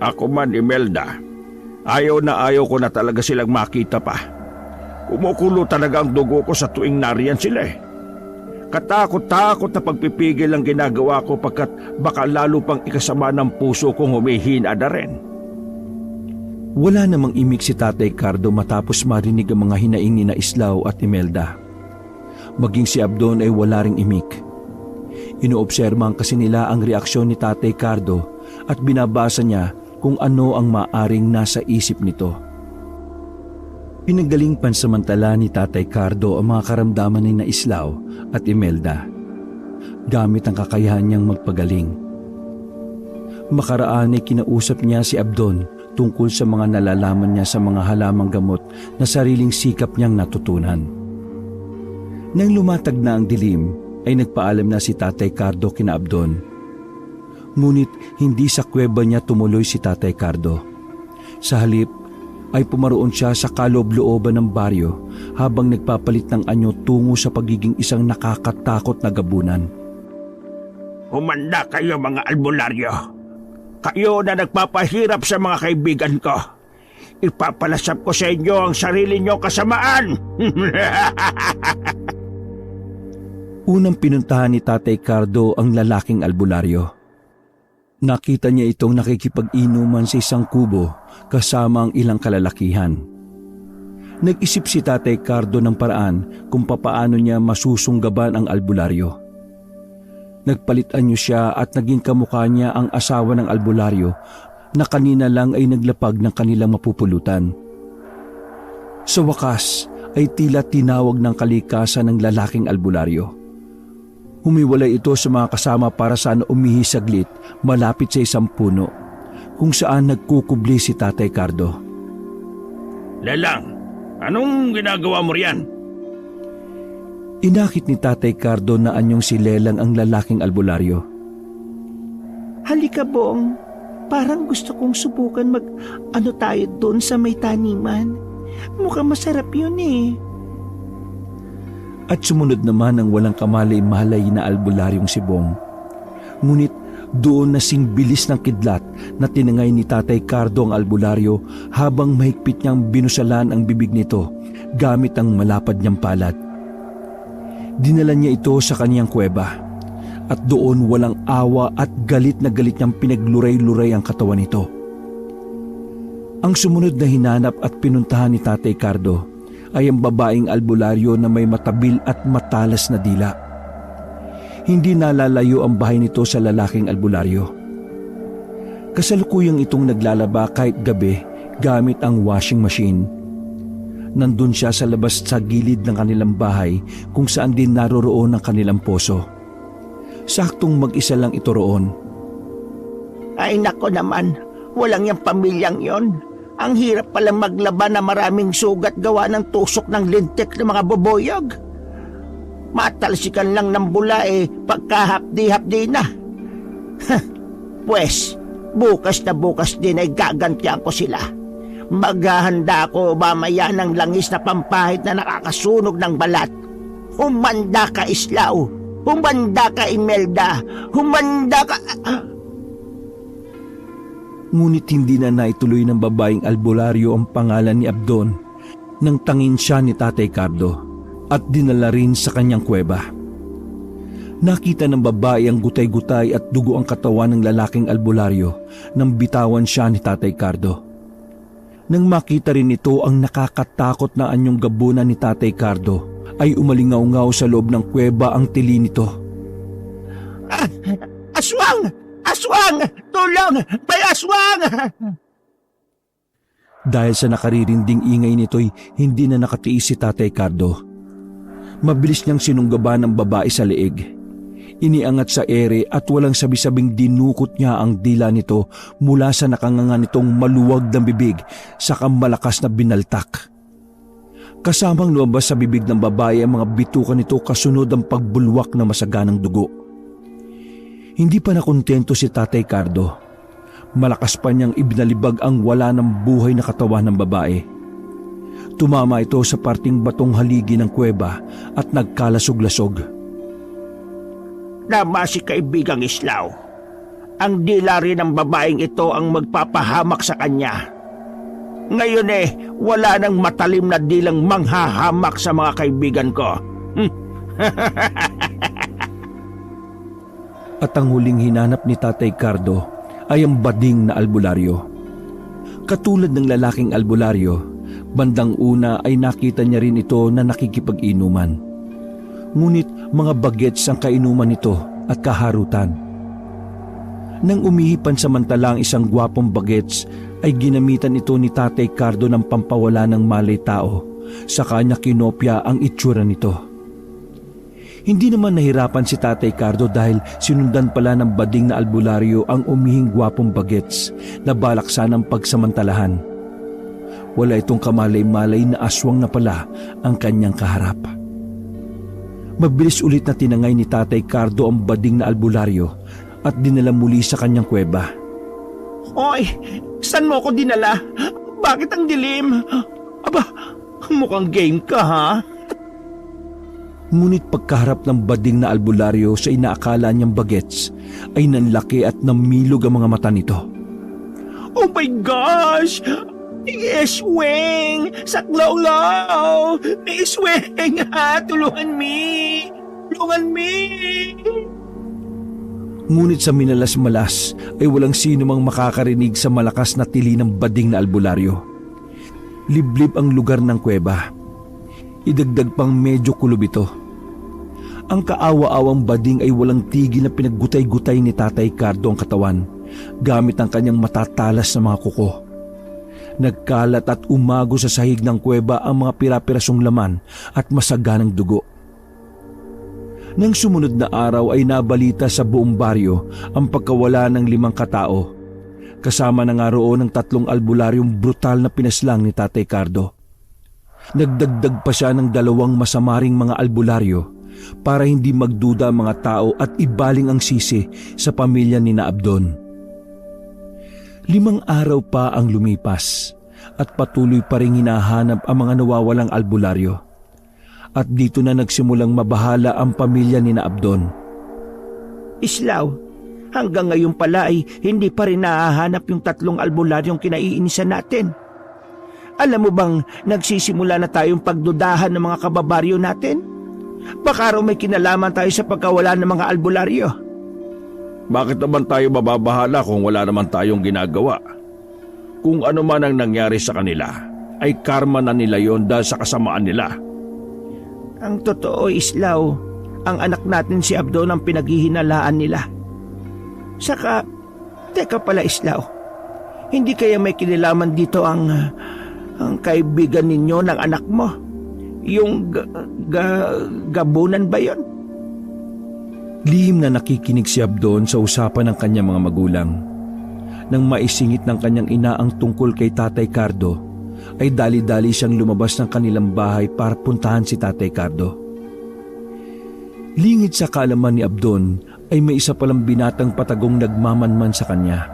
Ako man, Imelda, ayaw ko na talaga silang makita pa. Kumukulo talaga ang dugo ko sa tuwing nariyan sila Katakot-takot na pagpipigil ang ginagawa ko pagkat baka lalo pang ikasama ng puso kong humihina na rin. Wala namang imik si Tatay Cardo matapos marinig ang mga hinaing ni Islaw at Imelda. Maging si Abdon ay wala ring imik. Inoobserbahan kasi nila ang reaksyon ni Tatay Cardo at binabasa niya kung ano ang maaring nasa isip nito. Pinagaling pansamantala ni Tatay Cardo ang mga karamdaman ni Islaw at Imelda gamit ang kakayahan niyang magpagaling. Makaraan ay kinausap niya si Abdon tungkol sa mga nalalaman niya sa mga halamang gamot na sariling sikap niyang natutunan. Nang lumatag na ang dilim, ay nagpaalam na si Tatay Cardo kina Abdon. Ngunit hindi sa kuweba niya tumuloy si Tatay Cardo. Sa halip ay pumaroon siya sa kaloob-looban ng baryo habang nagpapalit ng anyo tungo sa pagiging isang nakakatakot na gabunan. Humanda kayo mga albularyo. Kayo na nagpapahirap sa mga kaibigan ko. Ipapalasap ko sa inyo ang sarili nyo kasamaan. Unang pinuntahan ni Tatay Cardo ang lalaking albularyo. Nakita niya itong nakikipag-inuman sa isang kubo kasama ang ilang kalalakihan. Nag-isip si Tatay Cardo ng paraan kung papaano niya masusunggaban ang albularyo. Nagpalitan niyo siya at naging kamukha niya ang asawa ng albularyo na kanina lang ay naglapag ng kanilang mapupulutan. Sa wakas ay tila tinawag ng kalikasan ng lalaking albularyo. Humiwalay ito sa mga kasama para saan umihi saglit malapit sa isang puno kung saan nagkukubli si Tatay Cardo. Lelang, anong ginagawa mo riyan? Inakit ni Tatay Cardo na anyong si Lelang ang lalaking albularyo. Halika, Bong. Parang gusto kong subukan mag-ano tayo doon sa may taniman. Mukhang masarap yun At sumunod naman ang walang kamalay-malay na albularyong si Bong. Ngunit doon nasing bilis ng kidlat na tinangay ni Tatay Cardo ang albularyo habang mahigpit niyang binusalan ang bibig nito gamit ang malapad niyang palad. Dinala niya ito sa kaniyang kuweba at doon walang awa at galit na galit niyang pinagluray-luray ang katawan nito. Ang sumunod na hinanap at pinuntahan ni Tatay Cardo ay ang babaeng albularyo na may matabil at matalas na dila. Hindi nalalayo ang bahay nito sa lalaking albularyo. Kasalukuyang itong naglalaba kahit gabi gamit ang washing machine. Nandun siya sa labas sa gilid ng kanilang bahay kung saan din naroroon ang kanilang poso. Saktong mag-isa lang ito roon. Ay nako naman, walang yung pamilyang yon. Ang hirap palang maglaba na maraming sugat gawa ng tusok ng lintik ng mga boboyog. Matalsikan lang ng bula pagkahapdi-hapdi na. Pwes, bukas na bukas din ay gagantihan ko sila. Maghahanda ako mamaya ng langis na pampahit na nakakasunog ng balat. Humanda ka, Islaw. Humanda ka, Imelda. Humanda ka... Ngunit hindi na naituloy ng babaeng albularyo ang pangalan ni Abdon nang tangin siya ni Tatay Cardo at dinala rin sa kanyang kuweba. Nakita ng babae ang gutay-gutay at dugo ang katawan ng lalaking albularyo nang bitawan siya ni Tatay Cardo. Nang makita rin ito ang nakakatakot na anyong gabunan ni Tatay Cardo, ay umalingaw-ngaw sa loob ng kuweba ang tili nito. Aswang! Aswang! Tulong! May aswang! Dahil sa nakaririnding ingay nito'y hindi na nakatiis si Tatay Cardo. Mabilis niyang sinunggaban ng babae sa leeg. Iniangat sa ere at walang sabi-sabing dinukot niya ang dila nito mula sa nakanganga nitong maluwag na bibig sa malakas na binaltak. Kasamang lumabas sa bibig ng babae ang mga bituka nito kasunod ang pagbulwak na masaganang dugo. Hindi pa nakontento si Tatay Cardo. Malakas pa niyang ibinalibag ang wala ng buhay na katawan ng babae. Tumama ito sa parting batong haligi ng kuweba at nagkalasog-lasog. Nama si kaibigang Islaw. Ang dila rin ng babaeng ito ang magpapahamak sa kanya. Ngayon wala nang matalim na dilang manghahamak sa mga kaibigan ko. At ang huling hinanap ni Tatay Cardo ay ang bading na albularyo. Katulad ng lalaking albularyo, bandang una ay nakita niya rin ito na nakikipag-inuman. Ngunit mga bagets ang kainuman nito at kaharutan. Nang umihipan samantala ang isang gwapong bagets, ay ginamitan ito ni Tatay Cardo ng pampawala ng malay tao, sa kanya kinopya ang itsura nito. Hindi naman nahirapan si Tatay Cardo dahil sinundan pala ng bading na albularyo ang umihing gwapong bagets na balak sanang pagsamantalahan. Wala itong kamalay-malay na aswang na pala ang kanyang kaharap. Mabilis ulit na tinangay ni Tatay Cardo ang bading na albularyo at dinala muli sa kanyang kuweba. Hoy, saan mo ko dinala? Bakit ang dilim? Aba, mukhang game ka ha? Ngunit pagkaharap ng bading na albularyo sa inaakala niyang bagets ay nanlaki at namilog ang mga mata nito. Oh my gosh! Isweng! Saklaw-law! Isweng ha! Tulungan me! Tulungan me! Ngunit sa minalas-malas ay walang sino mang makakarinig sa malakas na tili ng bading na albularyo. Liblib ang lugar ng kuweba. Idagdag pang medyo kulob ito. Ang kaawa-awang bading ay walang tigil na pinaggutay-gutay ni Tatay Cardo ang katawan gamit ang kanyang matatalas na mga kuko. Nagkalat at umago sa sahig ng kuweba ang mga pira-pirasong laman at masaganang dugo. Nang sumunod na araw ay nabalita sa buong baryo ang pagkawala ng 5 katao. Kasama na nga roon ang 3 albularyong brutal na pinaslang ni Tatay Cardo. Nagdagdag pa siya ng 2 masamaring mga albularyo para hindi magduda ang mga tao at ibaling ang sisi sa pamilya ni na Abdon. 5 araw pa ang lumipas at patuloy pa rin hinahanap ang mga nawawalang albularyo. At dito na nagsimulang mabahala ang pamilya ni na Abdon. Islaw, hanggang ngayon pala ay hindi pa rin nahahanap yung 3 albularyong kinaiinisan natin. Alam mo bang nagsisimula na tayong pagdudahan ng mga kababaryo natin? Baka raw may kinalaman tayo sa pagkawala ng mga albularyo. Bakit naman tayo mababahala kung wala naman tayong ginagawa? Kung ano man ang nangyari sa kanila, ay karma na nila yon dahil sa kasamaan nila. Ang totoo, Islaw, ang anak natin si Abdon ang pinaghihinalaan nila. Saka, teka pala Islaw, hindi kaya may kinalaman dito ang kaibigan ninyo ng anak mo? Yung gabunan ba yon? Lihim na nakikinig si Abdon sa usapan ng kanyang mga magulang. Nang maisingit ng kanyang ina ang tungkol kay Tatay Cardo, ay dali-dali siyang lumabas ng kanilang bahay para puntahan si Tatay Cardo. Lingid sa kaalaman ni Abdon ay may isa palang binatang patagong nagmamanman sa kanya.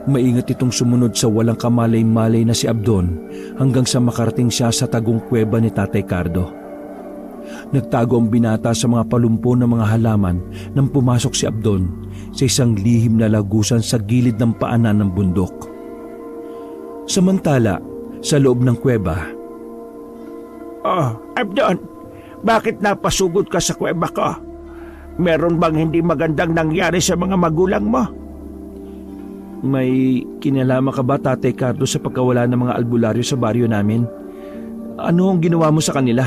Maingat itong sumunod sa walang kamalay-malay na si Abdon hanggang sa makarating siya sa tagong kuweba ni Tatay Cardo. Nagtago ang binata sa mga palumpo ng mga halaman nang pumasok si Abdon sa isang lihim na lagusan sa gilid ng paanan ng bundok. Samantala, sa loob ng kuweba, Oh, Abdon, bakit napasugod ka sa kuweba ko? Meron bang hindi magandang nangyari sa mga magulang mo? may kinalaman ka ba, Tatay Cardo, sa pagkawala ng mga albularyo sa baryo namin? Ano ang ginawa mo sa kanila?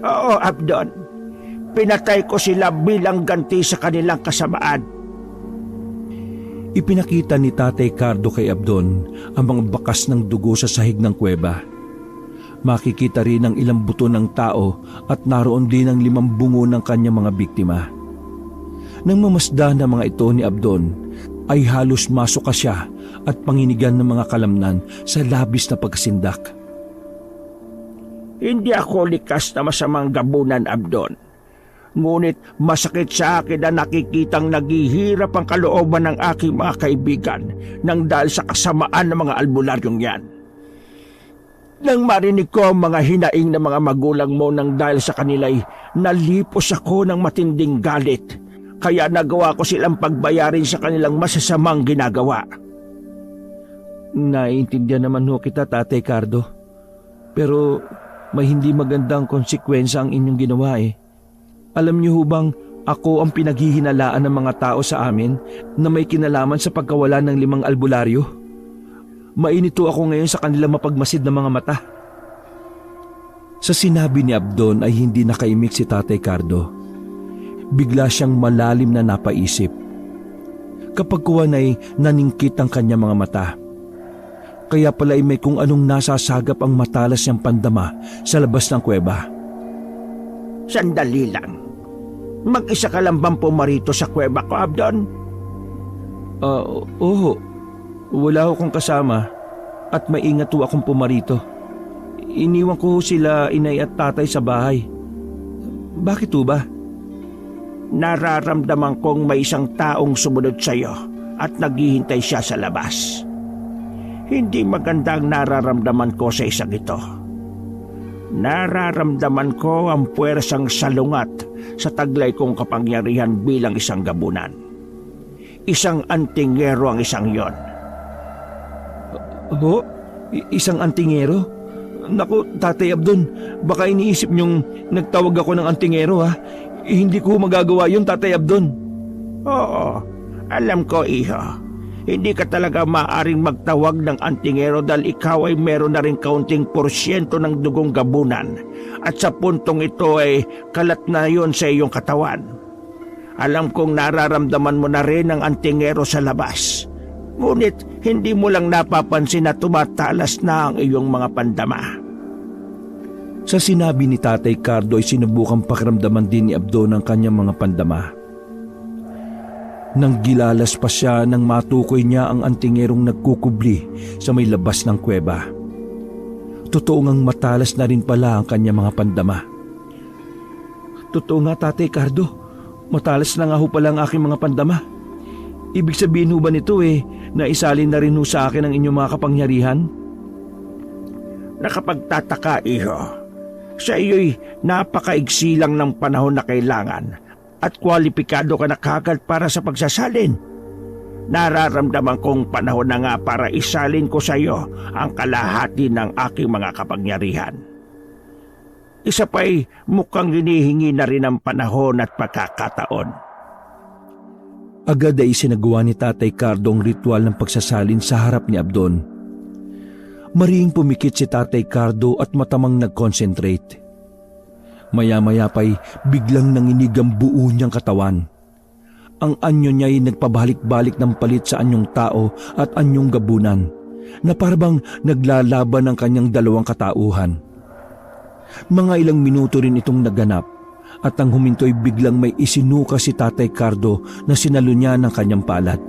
Oo, Abdon. Pinatay ko sila bilang ganti sa kanilang kasamaan. Ipinakita ni Tatay Cardo kay Abdon ang mga bakas ng dugo sa sahig ng kuweba. Makikita rin ang ilang buto ng tao at naroon din ang 5 bungo ng kanyang mga biktima. Nang mamasdan ng mga ito ni Abdon, ay halos masok siya at panginigan ng mga kalamnan sa labis na pagkasindak. Hindi ako likas na masamang gabunan, Abdon. Ngunit masakit sa akin na nakikitang naghihirap ang kalooban ng aking mga kaibigan nang dahil sa kasamaan ng mga albularyong yan. Nang marinig ko ang mga hinaing ng mga magulang mo nang dahil sa kanila'y nalipos ako ng matinding galit, kaya nagawa ko silang pagbayarin sa kanilang masasamang ginagawa. Naiintindihan naman ho kita, Tatay Cardo. Pero may hindi magandang konsekwensya ang inyong ginawa eh. Alam niyo ho bang ako ang pinaghihinalaan ng mga tao sa amin na may kinalaman sa pagkawala ng 5 albularyo? Mainito ako ngayon sa kanilang mapagmasid na mga mata. Sa sinabi ni Abdon ay hindi nakaimik si Tatay Cardo. Bigla siyang malalim na napaisip. Kapag kuwan ay naningkit ang kanyang mga mata. Kaya pala ay may kung anong nasasagap ang matalas niyang pandama sa labas ng kuweba. Sandali lang. Mag-isa ka lang bang pumarito sa kuweba ko, Abdon? Oo. Wala akong kasama at maingat ho akong pumarito. Iniwan ko sila inay at tatay sa bahay. Bakit ho ba? Nararamdaman kong may isang taong sumunod sa iyo at naghihintay siya sa labas. Hindi magandang nararamdaman ko sa isang ito. Nararamdaman ko ang puwersang salungat sa taglay kong kapangyarihan bilang isang gabunan. Isang antingero ang isang yon. Ho? Isang antingero? Naku, Tatay Abdon, baka iniisip niyong nagtawag ako ng antingero ha? Hindi ko magagawa yun, Tatay Abdon. Oo, alam ko, iho. Hindi ka talaga maaaring magtawag ng antingero dahil ikaw ay meron na rin kaunting porsyento ng dugong gabunan at sa puntong ito ay kalat na yon sa iyong katawan. Alam kong nararamdaman mo na rin ang antingero sa labas. Ngunit hindi mo lang napapansin na tumatalas na ang iyong mga pandama. Sa sinabi ni Tatay Cardo ay sinubukang pakiramdaman din ni Abdon ang kanyang mga pandama. Nang gilalas pa siya nang matukoy niya ang antingerong nagkukubli sa may labas ng kuweba. Totoo ngang matalas na rin pala ang kanyang mga pandama. Totoo nga, Tatay Cardo, matalas na nga ho pala ang aking mga pandama. Ibig sabihin ho ba nito na isalin na rin ho sa akin ang inyong mga kapangyarihan? Nakapagtataka, iho. Sa iyo'y napakaigsi lang ng panahon na kailangan at kwalipikado ka na kagad para sa pagsasalin. Nararamdaman kong panahon na nga para isalin ko sa iyo ang kalahati ng aking mga kapangyarihan. Isa pa'y mukhang hinihingi na rin ang panahon at pagkakataon. Agad ay sinagawa ni Tatay Cardo ang ritual ng pagsasalin sa harap ni Abdon. Mariing pumikit si Tatay Cardo at matamang nag-concentrate. Maya-maya pa'y biglang nanginig ang buo niyang katawan. Ang anyo niya ay nagpabalik-balik ng palit sa anyong tao at anyong gabunan, na parabang naglalaban ang kanyang dalawang katauhan. Mga ilang minuto rin itong naganap at ang huminto'y biglang may isinuka si Tatay Cardo na sinalo niya ng kanyang palad.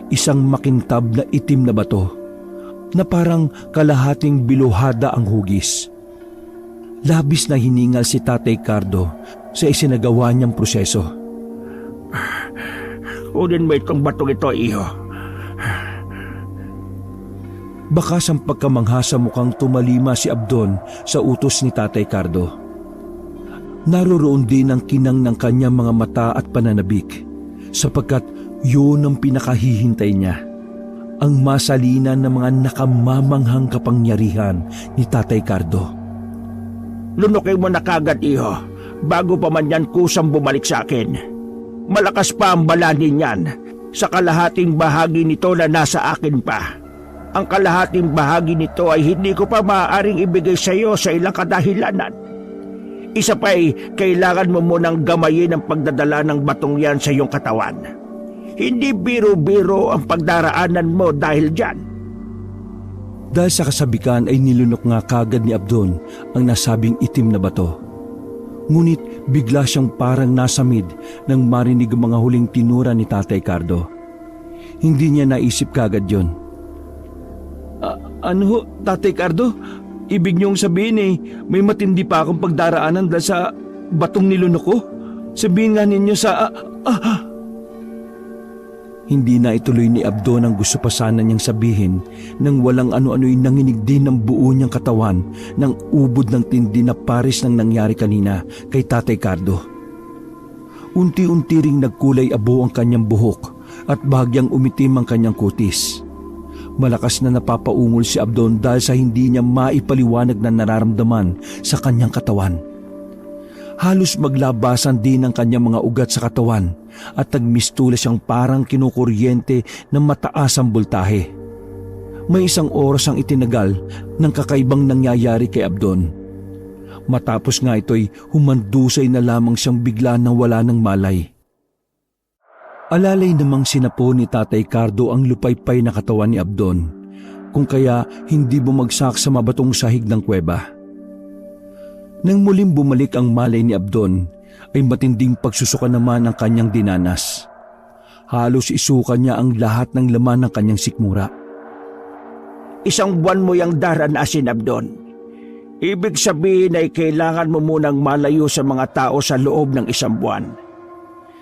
Isang makintab na itim na bato na parang kalahating biluhada ang hugis. Labis na hiningal si Tatay Cardo sa isinagawa niyang proseso. Kunin mo itong batong ito, iho. Bakas ang pagkamanghasa mukhang tumalima si Abdon sa utos ni Tatay Cardo. Naroroon din ang kinang ng kanyang mga mata at pananabik sapagkat yun ang pinakahihintay niya. Ang masalinan ng mga nakamamanghang kapangyarihan ni Tatay Cardo. Lunukin mo na kagad, iho, bago pa man yan kusang bumalik sa akin. Malakas pa ang balanin niyan sa kalahating bahagi nito na nasa akin pa. Ang kalahating bahagi nito ay hindi ko pa maaaring ibigay sa iyo sa ilang kadahilanan. Isa pa'y kailangan mo munang gamayin ang pagdadala ng batong yan sa iyong katawan. Hindi biro-biro ang pagdaraanan mo dahil dyan. Dahil sa kasabikan ay nilunok nga kagad ni Abdon ang nasabing itim na bato. Ngunit bigla siyang parang nasamid nang marinig ang mga huling tinura ni Tatay Cardo. Hindi niya naisip kagad yon. Ano ho, Tatay Cardo? Ibig niyong sabihin may matindi pa akong pagdaraanan dahil sa batong nilunok ko? Sabihin nga ninyo sa... Hindi na ituloy ni Abdon ang gusto pa sana niyang sabihin nang walang ano-ano'y nanginig din ng buo niyang katawan ng ubod ng tindi na pares ng nangyari kanina kay Tatay Cardo. Unti-unti ring nagkulay abo ang kanyang buhok at bahagyang umitim ang kanyang kutis. Malakas na napapaungol si Abdon dahil sa hindi niya maipaliwanag na nararamdaman sa kanyang katawan. Halos maglabasan din ang kanyang mga ugat sa katawan at nagmistula siyang parang kinukuryente ng mataas ang boltahe. May isang oras ang itinagal ng kakaibang nangyayari kay Abdon. Matapos nga ito'y humandusay na lamang siyang bigla nang wala ng malay. Alalay namang sinapo ni Tatay Cardo ang lupaypay na katawan ni Abdon, kung kaya hindi bumagsak sa mabatong sahig ng kuweba. Nang muling bumalik ang malay ni Abdon, ay matinding pagsusuka naman ang kanyang dinanas. Halos isuka niya ang lahat ng laman ng kanyang sikmura. Isang buwan mo yang daranasin, Abdon. Ibig sabihin ay kailangan mo munang malayo sa mga tao sa loob ng isang buwan.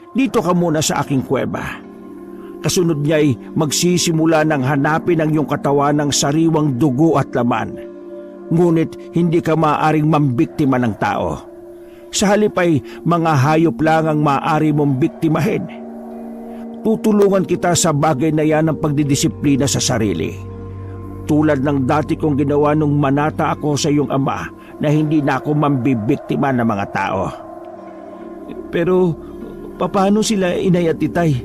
Dito ka muna sa aking kuweba. Kasunod niya ay magsisimula ng hanapin ang iyong katawan ng sariwang dugo at laman. Ngunit hindi ka maaaring mambiktima ng tao. Sa halip ay mga hayop lang ang maaari mong biktimahin. Tutulungan kita sa bagay na yan ng pagdidisiplina sa sarili. Tulad ng dati kong ginawa nung manata ako sa iyong ama na hindi na ako mambibiktima ng mga tao. Pero paano sila inay at itay?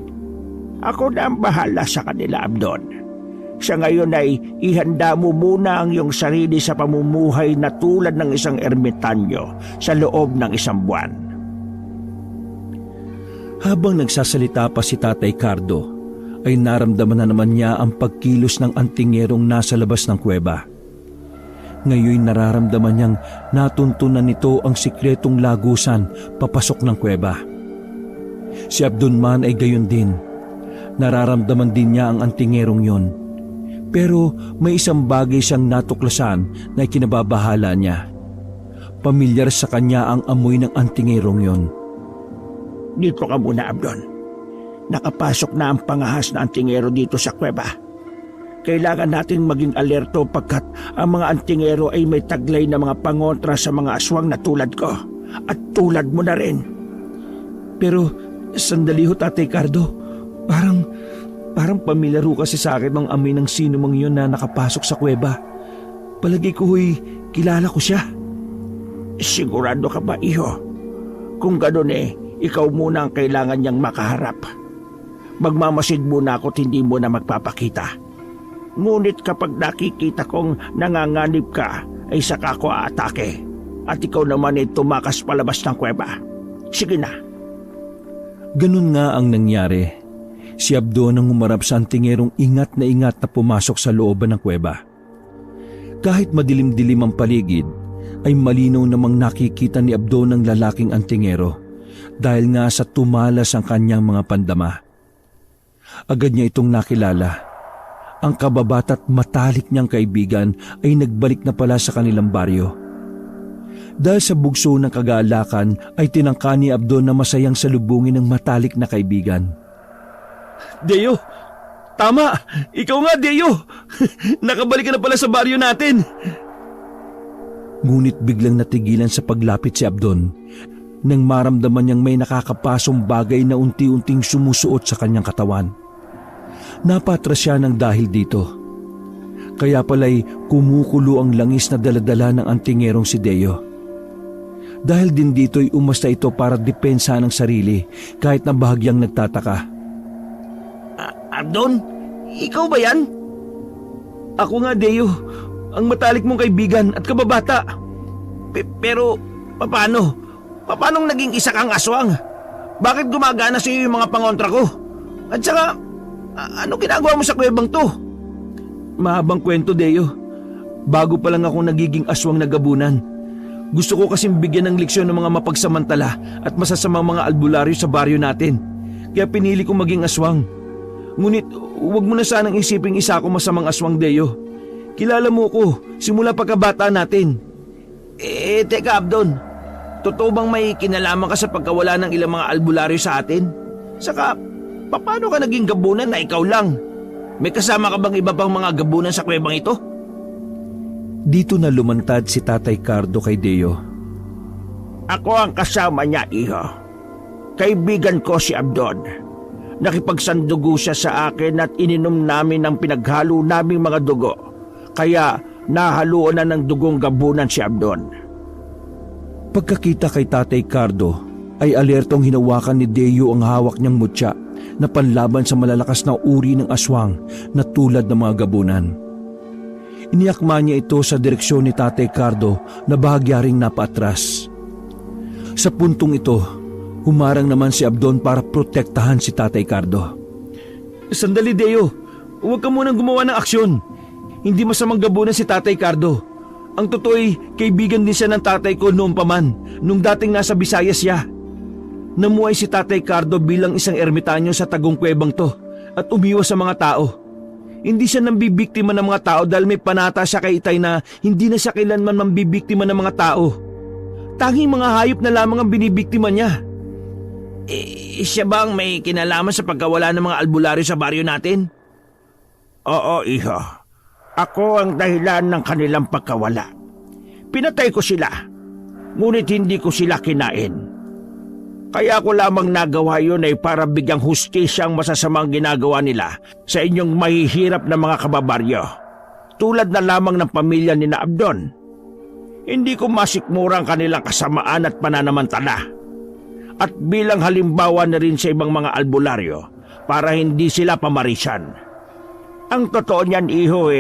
Ako na ang bahala sa kanila, Abdon. Sa ngayon ay ihanda mo muna ang iyong sarili sa pamumuhay na tulad ng isang ermitanyo sa loob ng isang buwan. Habang nagsasalita pa si Tatay Cardo, ay naramdaman na naman niya ang pagkilos ng antingerong nasa labas ng kuweba. Ngayon nararamdaman niyang natuntunan nito ang sikretong lagusan papasok ng kuweba. Si Abdon man ay gayon din. Nararamdaman din niya ang antingerong yon. Pero may isang bagay siyang natuklasan na ikinababahala niya. Pamilyar sa kanya ang amoy ng antingerong yon. Dito ka muna, Abdon. Nakapasok na ang pangahas na antingero dito sa kuweba. Kailangan natin maging alerto pagkat ang mga antingero ay may taglay na mga pangontra sa mga aswang na tulad ko. At tulad mo na rin. Pero sandali ho, Tatay Cardo. Parang pamilyar ho kasi sa akin ang amoy ng sino mang yun na nakapasok sa kuweba. Palagi ko kilala ko siya. Sigurado ka ba, iho? Kung gano'n ikaw muna ang kailangan niyang makaharap. Magmamasid muna ako't hindi mo na magpapakita. Ngunit kapag nakikita kong nanganganib ka, ay saka ko aatake. At ikaw naman tumakas palabas ng kuweba. Sige na. Ganun nga ang nangyari. Si Abdon ang humarap sa antingerong ingat na pumasok sa looban ng kuweba. Kahit madilim-dilim ang paligid, ay malinaw namang nakikita ni Abdon ang lalaking antingero dahil nga sa tumalas ang kanyang mga pandama. Agad niya itong nakilala. Ang kababata't matalik niyang kaibigan ay nagbalik na pala sa kanilang baryo. Dahil sa bugso ng kagalakan ay tinangka ni Abdon na masayang salubungin ng matalik na kaibigan. Deo, tama! Ikaw nga, Deo! Nakabalik ka na pala sa baryo natin! Ngunit biglang natigilan sa paglapit si Abdon nang maramdaman niyang may nakakapasong bagay na unti-unting sumusuot sa kanyang katawan. Napatras siya ng dahil dito. Kaya pala'y kumukulo ang langis na daladala ng antingerong si Deo. Dahil din dito'y umasta ito para depensa ng sarili kahit na bahagyang nagtataka. Abdon, ikaw ba yan? Ako nga, Deo. Ang matalik mong kaibigan at kababata. Pero, paano? Paanong naging isa kang aswang? Bakit gumagana sa iyo yung mga pangontra ko? At saka, ano ginagawa mo sa kuwebang to? Mahabang kwento, Deo. Bago pa lang ako nagiging aswang na gabunan. Gusto ko kasing bigyan ng leksyon ng mga mapagsamantala at masasamang mga albularyo sa baryo natin. Kaya pinili kong maging aswang. Ngunit huwag mo na sanang isiping isa ako masamang aswang, Deo. Kilala mo ko simula pagkabata natin. Teka Abdon, totoo bang may kinalaman ka sa pagkawala ng ilang mga albularyo sa atin? Saka, paano ka naging gabunan na ikaw lang? May kasama ka bang iba pang mga gabunan sa kuwebang ito? Dito na lumantad si Tatay Cardo kay Deo. Ako ang kasama niya, iho. Kaibigan ko si Abdon. Nakipagsandugo siya sa akin at ininom namin ang pinaghalo naming mga dugo. Kaya nahaluan na ng dugong gabunan si Abdon. Pagkakita kay Tatay Cardo, ay alertong hinawakan ni Deo ang hawak niyang mutya na panlaban sa malalakas na uri ng aswang na tulad ng mga gabunan. Iniakma niya ito sa direksyon ni Tatay Cardo na bahagya ring napaatras. Sa puntong ito, humarang naman si Abdon para protektahan si Tatay Cardo. Sandali, Deo. Huwag ka munang gumawa ng aksyon. Hindi masamang gabunan si Tatay Cardo. Ang totoo'y kaibigan din siya ng tatay ko noon pa man, nung dating nasa Visayas siya. Namuhay si Tatay Cardo bilang isang ermitanyo sa tagong kuwebang to at umiwas sa mga tao. Hindi siya nambibiktima ng mga tao dahil may panata siya kay Itay na hindi na siya kailanman mambibiktima ng mga tao. Tanging mga hayop na lamang ang binibiktima niya. Siya bang may kinalaman sa pagkawala ng mga albularyo sa baryo natin? Oo, iho. Ako ang dahilan ng kanilang pagkawala. Pinatay ko sila, ngunit hindi ko sila kinain. Kaya ako lamang nagawa yun ay para bigyang hustisya ang masasamang ginagawa nila sa inyong mahihirap na mga kababaryo. Tulad na lamang ng pamilya ni na Abdon. Hindi ko masikmura ang kanilang kasamaan at pananamantala. At bilang halimbawa na rin sa ibang mga albularyo para hindi sila pamarisan. Ang totoo niyan, iho,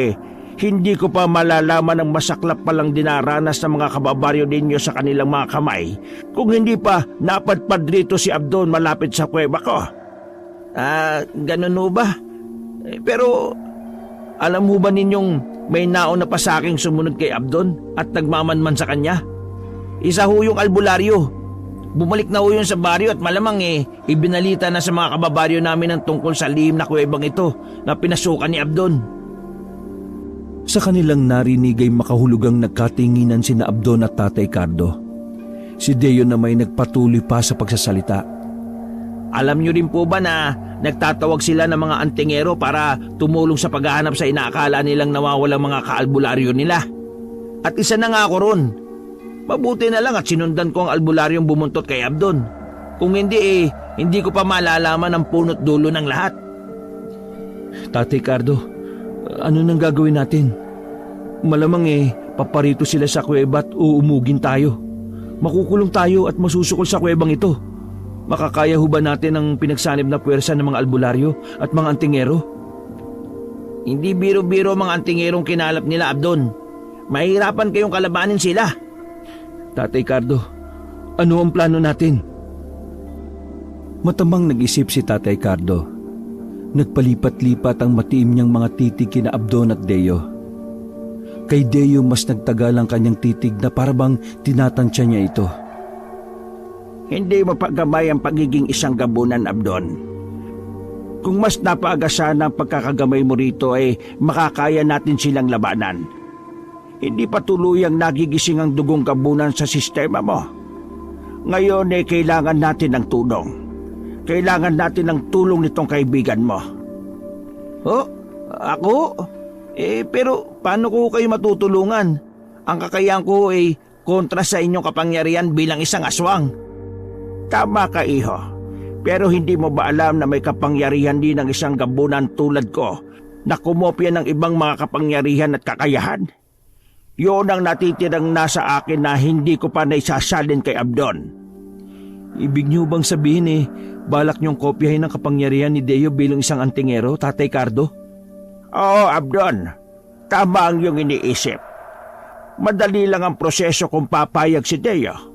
hindi ko pa malalaman ang masaklap palang dinaranas ng mga kababaryo ninyo sa kanilang mga kamay kung hindi pa napadpad rito si Abdon malapit sa kuweba ko. Ganun ho ba? Pero alam mo ba ninyong may nauna pa sa aking sumunod kay Abdon at nagmamanman sa kanya? Isa ho yung albularyo. Bumalik na ho yun sa baryo at malamang ibinalita na sa mga kababaryo namin ang tungkol sa lihim na kuwebang ito na pinasukan ni Abdon. Sa kanilang narinig ay makahulugang nagkatinginan sina Abdon at Tatay Cardo. Si Deo na may nagpatuloy pa sa pagsasalita. Alam niyo rin po ba na nagtatawag sila ng mga antingero para tumulong sa paghahanap sa inaakala nilang nawawalang mga kaalbularyo nila? At isa na nga ako ron. Mabuti na lang at sinundan ko ang albularyong bumuntot kay Abdon. Kung hindi hindi ko pa malalaman ang punot dulo ng lahat. Tatay Cardo, ano nang gagawin natin? Malamang paparito sila sa kuweba at uumugin tayo. Makukulong tayo at masusukol sa kuwebang ito. Makakaya ho ba natin ang pinagsanib na puwersa ng mga albularyo at mga antingero? Hindi biro-biro mga antingerong kinalap nila, Abdon. Mahirapan kayong kalabanin sila. Tatay Cardo, ano ang plano natin? Matamang nag-isip si Tatay Cardo. Nagpalipat-lipat ang matiim niyang mga titig kina Abdon at Deo. Kay Deo mas nagtagal ang kanyang titig na parabang tinatansya niya ito. Hindi mapagamay ang pagiging isang gabunan, Abdon. Kung mas napaaga sana ang pagkakagamay mo rito ay makakaya natin silang labanan. Hindi pa tuluyang nagigising ang dugong gabunan sa sistema mo. Ngayon ay kailangan natin ng tulong. Kailangan natin ng tulong nitong kaibigan mo. Oh, ako? Pero paano ko kayo matutulungan? Ang kakayahan ko ay kontra sa inyong kapangyarihan bilang isang aswang. Tama ka, iho. Pero hindi mo ba alam na may kapangyarihan din ng isang gabunan tulad ko na kumopya ng ibang mga kapangyarihan at kakayahan? Yun ang natitirang nasa akin na hindi ko pa naisasalin kay Abdon. Ibig niyo bang sabihin balak niyong kopyahin ang kapangyarihan ni Deo bilang isang antingero, Tatay Cardo? Oo, Abdon. Tama ang iyong iniisip. Madali lang ang proseso kung papayag si Deo.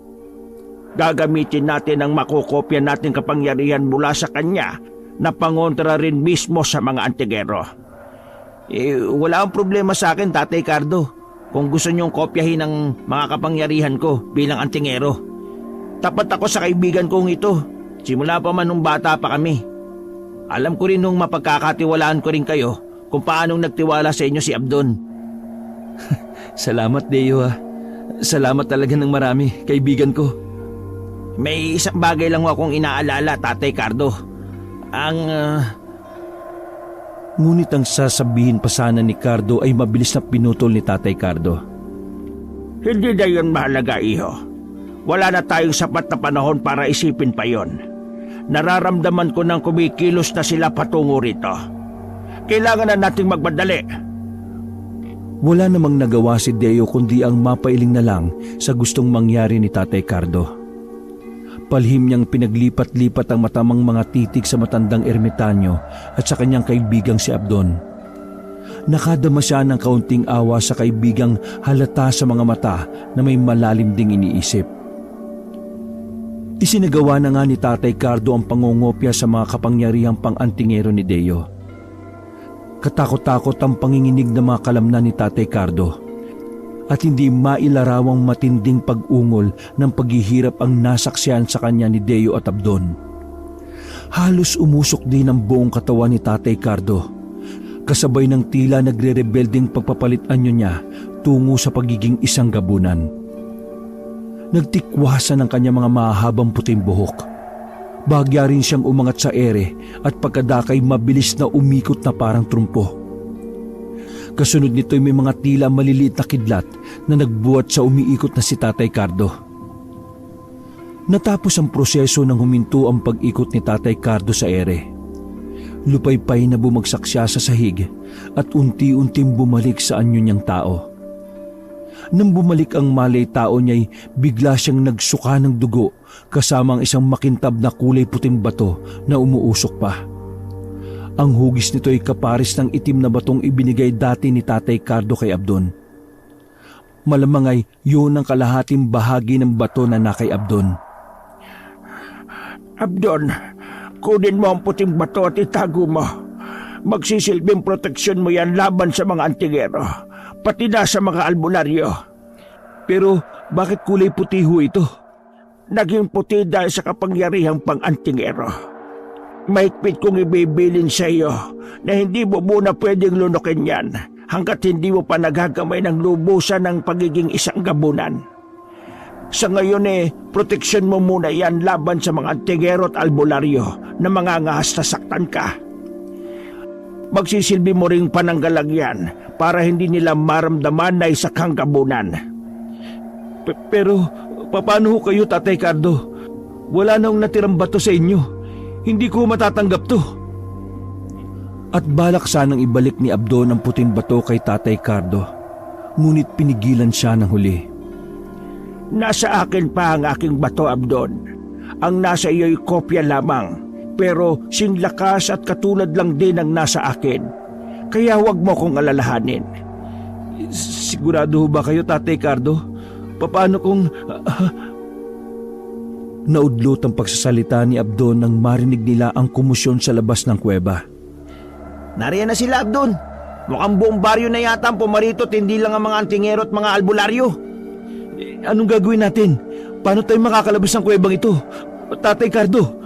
Gagamitin natin ang makukopya nating kapangyarihan mula sa kanya na pangontra rin mismo sa mga antigero. Wala akong problema sa akin, Tatay Cardo, kung gusto niyong kopyahin ang mga kapangyarihan ko bilang antingero. Tapat ako sa kaibigan kong ito. Simula pa man nung bata pa kami. Alam ko rin nung mapagkakatiwalaan ko rin kayo kung paanong nagtiwala sa inyo si Abdon. Salamat, Deo. Salamat talaga ng marami, kaibigan ko. May isang bagay lang akong inaalala, Tatay Cardo. Ngunit ang sasabihin pa sana ni Cardo ay mabilis na pinutol ni Tatay Cardo. Hindi na yun mahalaga, iho. Wala na tayong sapat na panahon para isipin pa yon. Nararamdaman ko nang kumikilos na sila patungo rito. Kailangan na nating magmadali. Wala namang nagawa si Deo kundi ang mapailing na lang sa gustong mangyari ni Tatay Cardo. Palihim niyang pinaglipat-lipat ang matamang mga titig sa matandang ermitanyo at sa kanyang kaibigang si Abdon. Nakadama siya ng kaunting awa sa kaibigang halata sa mga mata na may malalim ding iniisip. Isinagawa na nga ni Tatay Cardo ang pangungopya sa mga kapangyarihang pang-antingero ni Deo. Katakot-takot ang panginginig ng mga kalamnan ni Tatay Cardo at hindi mailarawang matinding pag-ungol ng paghihirap ang nasaksihan sa kanya ni Deo at Abdon. Halos umusok din ang buong katawan ni Tatay Cardo, kasabay ng tila nagre-rebelding pagpapalit anyo niya tungo sa pagiging isang gabunan. Nagtikwasan ang kanyang mga mahahabang puting buhok. Bahagya rin siyang umangat sa ere at pagkadakay mabilis na umikot na parang trumpo. Kasunod nito'y may mga tila maliliit na kidlat na nagbuhat sa umiikot na si Tatay Cardo. Natapos ang proseso nang huminto ang pag-ikot ni Tatay Cardo sa ere. Lupaypay na bumagsak siya sa sahig at unti-unting bumalik sa anyo niyang tao. Nang bumalik ang malay tao niya'y bigla siyang nagsuka ng dugo kasama ang isang makintab na kulay puting bato na umuusok pa. Ang hugis nito ay kapares ng itim na batong ibinigay dati ni Tatay Cardo kay Abdon. Malamang ay yun ang kalahating bahagi ng bato na nakay Abdon. Abdon, kunin mo ang puting bato at itago mo. Magsisilbing proteksyon mo yan laban sa mga antigero, pati na sa mga albularyo. Pero bakit kulay puti ho ito? Naging puti dahil sa kapangyarihang pang-antingero. Mahigpit kong ibibilin sa iyo na hindi mo muna pwedeng lunukin yan hanggat hindi mo pa nagagamay ng lubusan ng pagiging isang gabunan. Sa ngayon proteksyon mo muna yan laban sa mga antigero at albularyo na mangangahas na saktan ka. Magsisilbi mo ring pananggalang yan para hindi nila maramdaman na isa kang gabunan. Pero paano ho kayo, Tatay Cardo? Wala nang natirang bato sa inyo. Hindi ko matatanggap to. At balak sanang ibalik ni Abdon ang puting bato kay Tatay Cardo, ngunit pinigilan siya ng huli. Nasa akin pa ang aking bato, Abdon. Ang nasa iyo'y kopya lamang, pero singlakas at katulad lang din ang nasa akin. Kaya huwag mo kong alalahanin. Sigurado ho ba kayo, Tatay Cardo? Paano kung... Naudlot ang pagsasalita ni Abdon nang marinig nila ang kumusyon sa labas ng kuweba. Nariyan na sila, Abdon. Mukhang buong baryo na yata ang pumarito at hindi lang ang mga antingero at mga albularyo. Anong gagawin natin? Paano tayo makakalabas ng kuwebang ito? Tatay Cardo,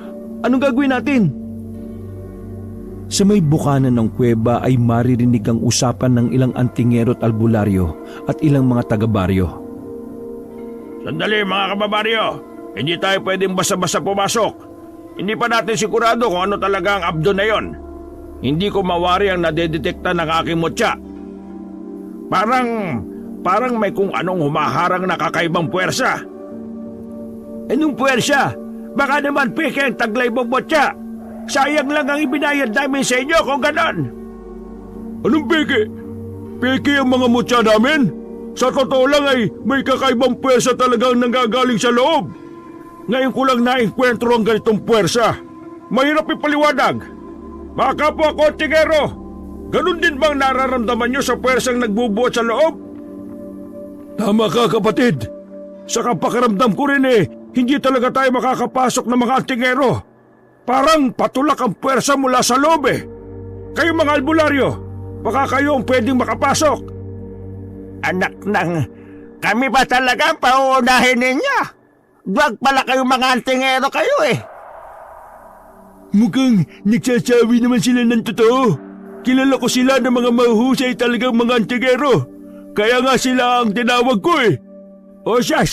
anong gagawin natin? Sa may bukanan ng kuweba ay maririnig ang usapan ng ilang antingero at albularyo at ilang mga taga-baryo. Sandali mga kababaryo, hindi tayo pwedeng basta-basta pumasok. Hindi pa natin sigurado kung ano talaga ang Abdon na yon. Hindi ko mawari ang nadedetekta ng aking mutya. Parang may kung anong humaharang na kakaibang puwersa. Anong puwersa? Baka naman peke ang taglay mong mutya. Sayang lang ang ibinayad namin sa inyo kung ganon. Anong peke? Peke ang mga mutya namin? Sa totoo lang ay may kakaibang puwersa talagang nanggagaling sa loob. Ngayon ko lang naengkwentro ang ganitong puwersa. Mahirap ipaliwanag. Mga kapwa kontingero, ganun din bang nararamdaman nyo sa puwersang nagbubuhat sa loob? Tama ka, kapatid. Sa kapakaramdam ko rin hindi talaga tayo makakapasok ng mga antingero. Parang patulak ang puwersa mula sa loob Kayo mga albularyo, baka kayo ang pwedeng makapasok. Anak ng, kami ba talaga ang pauunahin ninyo? Wag pala kayo mga antingero kayo Mukhang nagsasabi naman sila ng totoo. Kilala ko sila ng mga mahusay talagang mga antingero. Kaya nga sila ang tinawag ko O siya,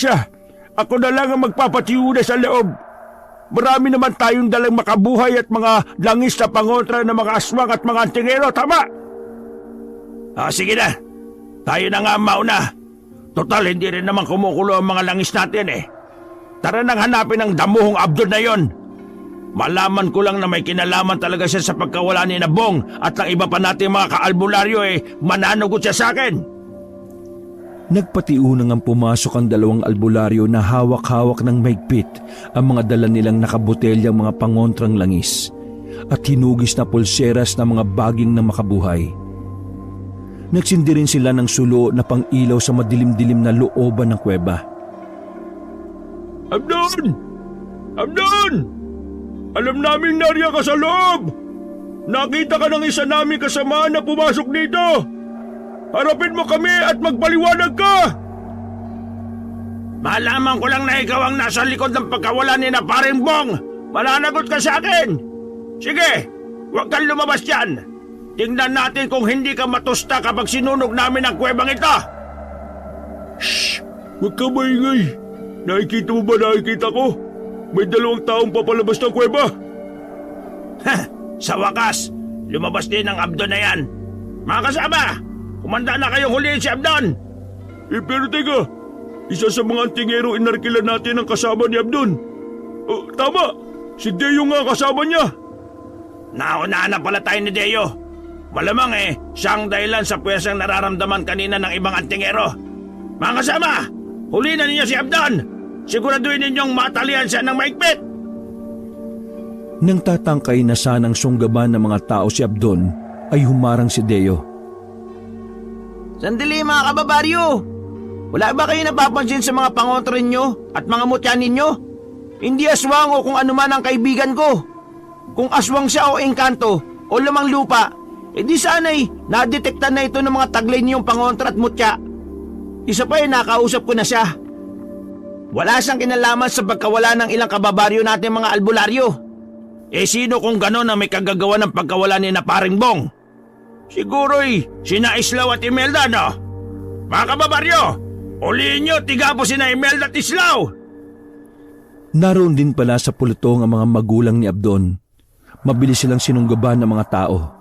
ako na lang ang magpapatiuna sa loob. Marami naman tayong dalang makabuhay at mga langis na pangontra ng mga aswang at mga antingero, tama? Sige na, tayo na nga mauna. Total, hindi rin naman kumukulo ang mga langis natin Tara nang hanapin ang damuhong Abdon na yon. Malaman ko lang na may kinalaman talaga siya sa pagkawala ni Nabong at ang iba pa nating mga kaalbularyo mananugot siya sa akin. Nagpatiunang ang pumasok ang dalawang albularyo na hawak-hawak ng mahigpit ang mga dala nilang nakabotelyang mga pangontrang langis at hinugis na pulseras na mga baging na makabuhay. Nagsindi rin sila ng sulo na pang-ilaw sa madilim-dilim na looban ng kuweba. Abdon! Abdon! Alam naming nariyan ka sa loob! Nakita ka ng isa naming kasamaan na pumasok dito! Harapin mo kami at magpaliwanag ka! Malaman ko lang na ikaw ang nasa likod ng pagkawala ni na Paring Bong! Mananagot ka sa akin! Sige, huwag kang lumabas dyan! Tingnan natin kung hindi ka matusta kapag sinunog namin ang kuwebang ito! Shh! Huwag ka maingay! Nakikita mo ba nakikita ko? May 2 taong papalabas ng kuweba! Sa wakas, lumabas din ang Abdon na yan! Mga kasama! Kumanda na kayong huliin si Abdon! Pero teka, isa sa mga antingero inarkilan natin ang kasama ni Abdon. Tama, si Deo nga kasama niya. Naunaan na pala tayo ni Deo. Malamang siya ang dahilan sa pwersang nararamdaman kanina ng ibang antingero. Mga kasama, huliin na ninyo si Abdon! Siguraduhin ninyong matalian siya ng maigpit! Nang tatangkay na sanang sunggaban ng mga tao si Abdon, ay humarang si Deo. Sandali mga kababaryo! Wala ba kayo napapansin sa mga pangontra ninyo at mga mutya ninyo? Hindi aswang o kung ano man ang kaibigan ko. Kung aswang siya o engkanto o lamang lupa, di sana'y nadetekta na ito ng mga taglay niyong pangontra at mutya. Isa pa nakausap ko na siya. Wala siyang kinalaman sa pagkawala ng ilang kababaryo natin mga albularyo. Sino kung gano'n na may kagagawa ng pagkawala ni na Paring Bong? Siguro'y sina Islaw at Imelda, no? Mga kababaryo, ulihin nyo, tiga po sina Imelda at Islaw! Naroon din pala sa pulutong ang mga magulang ni Abdon. Mabilis silang sinunggaban ng mga tao.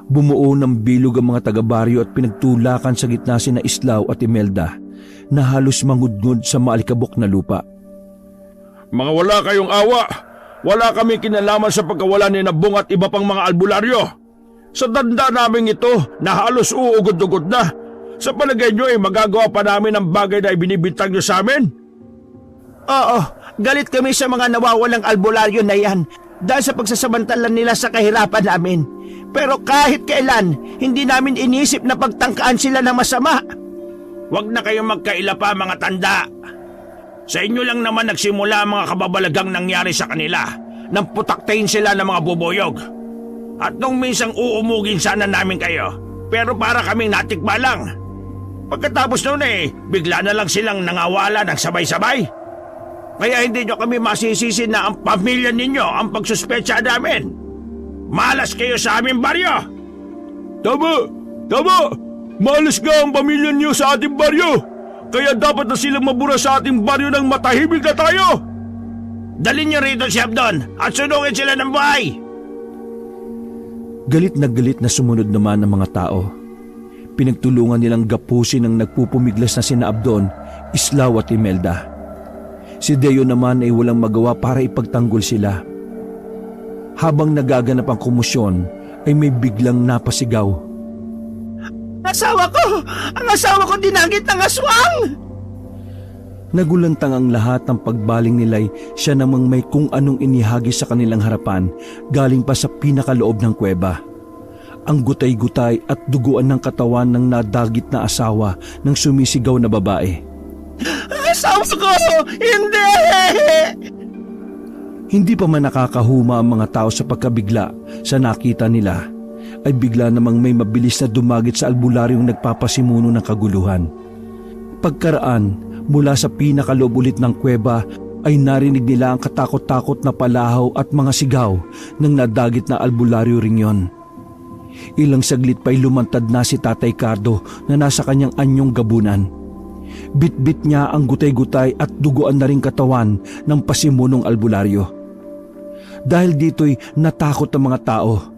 Bumuo ng bilog ang mga taga-baryo at pinagtulakan sa gitna sina Islaw at Imelda na halos mangudngod sa maalikabok na lupa. Mga wala kayong awa! Wala kami kinalaman sa pagkawala ni Nabong at iba pang mga albularyo. Sa danda naming ito na halos uugod-ugod na, Sa palagay nyo ay magagawa pa namin ang bagay na ibinibintang nyo sa amin? Oo, galit kami sa mga nawawalang albularyo na yan dahil sa pagsasamantalan nila sa kahirapan namin. Pero kahit kailan, hindi namin inisip na pagtangkaan sila ng masama. Huwag na kayong magkaila pa mga tanda. Sa inyo lang naman nagsimula ang mga kababalagang nangyari sa kanila nang putaktayin sila ng mga bubuyog. At nung minsang uumugin sana namin kayo, pero para kaming natikba lang. Pagkatapos noon bigla na lang silang nangawala ng sabay-sabay. Kaya hindi nyo kami masisisi na ang pamilya ninyo ang pagsuspecha namin. Malas kayo sa aming baryo! Tama! Tama! Malas nga ang pamilya niyo sa ating baryo! Kaya dapat na silang mabura sa ating baryo ng matahimik na tayo! Dalhin nyo rito si Abdon at sunugin sila ng buhay! Galit na sumunod naman ng mga tao. Pinagtulungan nilang gapusin ang nagpupumiglas na sina Abdon, Islaw at Imelda. Si Deo naman ay walang magawa para ipagtanggol sila. Habang nagaganap ang komosyon, ay may biglang napasigaw. Asawa ko! Ang asawa ko dinagit ng aswang! Nagulantang ang lahat ng pagbaling nila'y siya namang may kung anong inihagi sa kanilang harapan galing pa sa pinakaloob ng kuweba. Ang gutay-gutay at duguan ng katawan ng nadagit na asawa ng sumisigaw na babae. Asawa ko! Hindi! Hindi pa man nakakahuma ang mga tao sa pagkabigla sa nakita nila, ay bigla namang may mabilis na dumagit sa albularyong nagpapasimuno ng kaguluhan. Pagkaraan, mula sa pinakaloob ulit ng kuweba ay narinig nila ang katakot-takot na palahaw at mga sigaw ng nadagit na albularyo ring yon. Ilang saglit pa'y lumantad na si Tatay Cardo na nasa kanyang anyong gabunan. Bit-bit niya ang gutay-gutay at duguan na ring katawan ng pasimunong albularyo. Dahil dito'y natakot ang mga tao.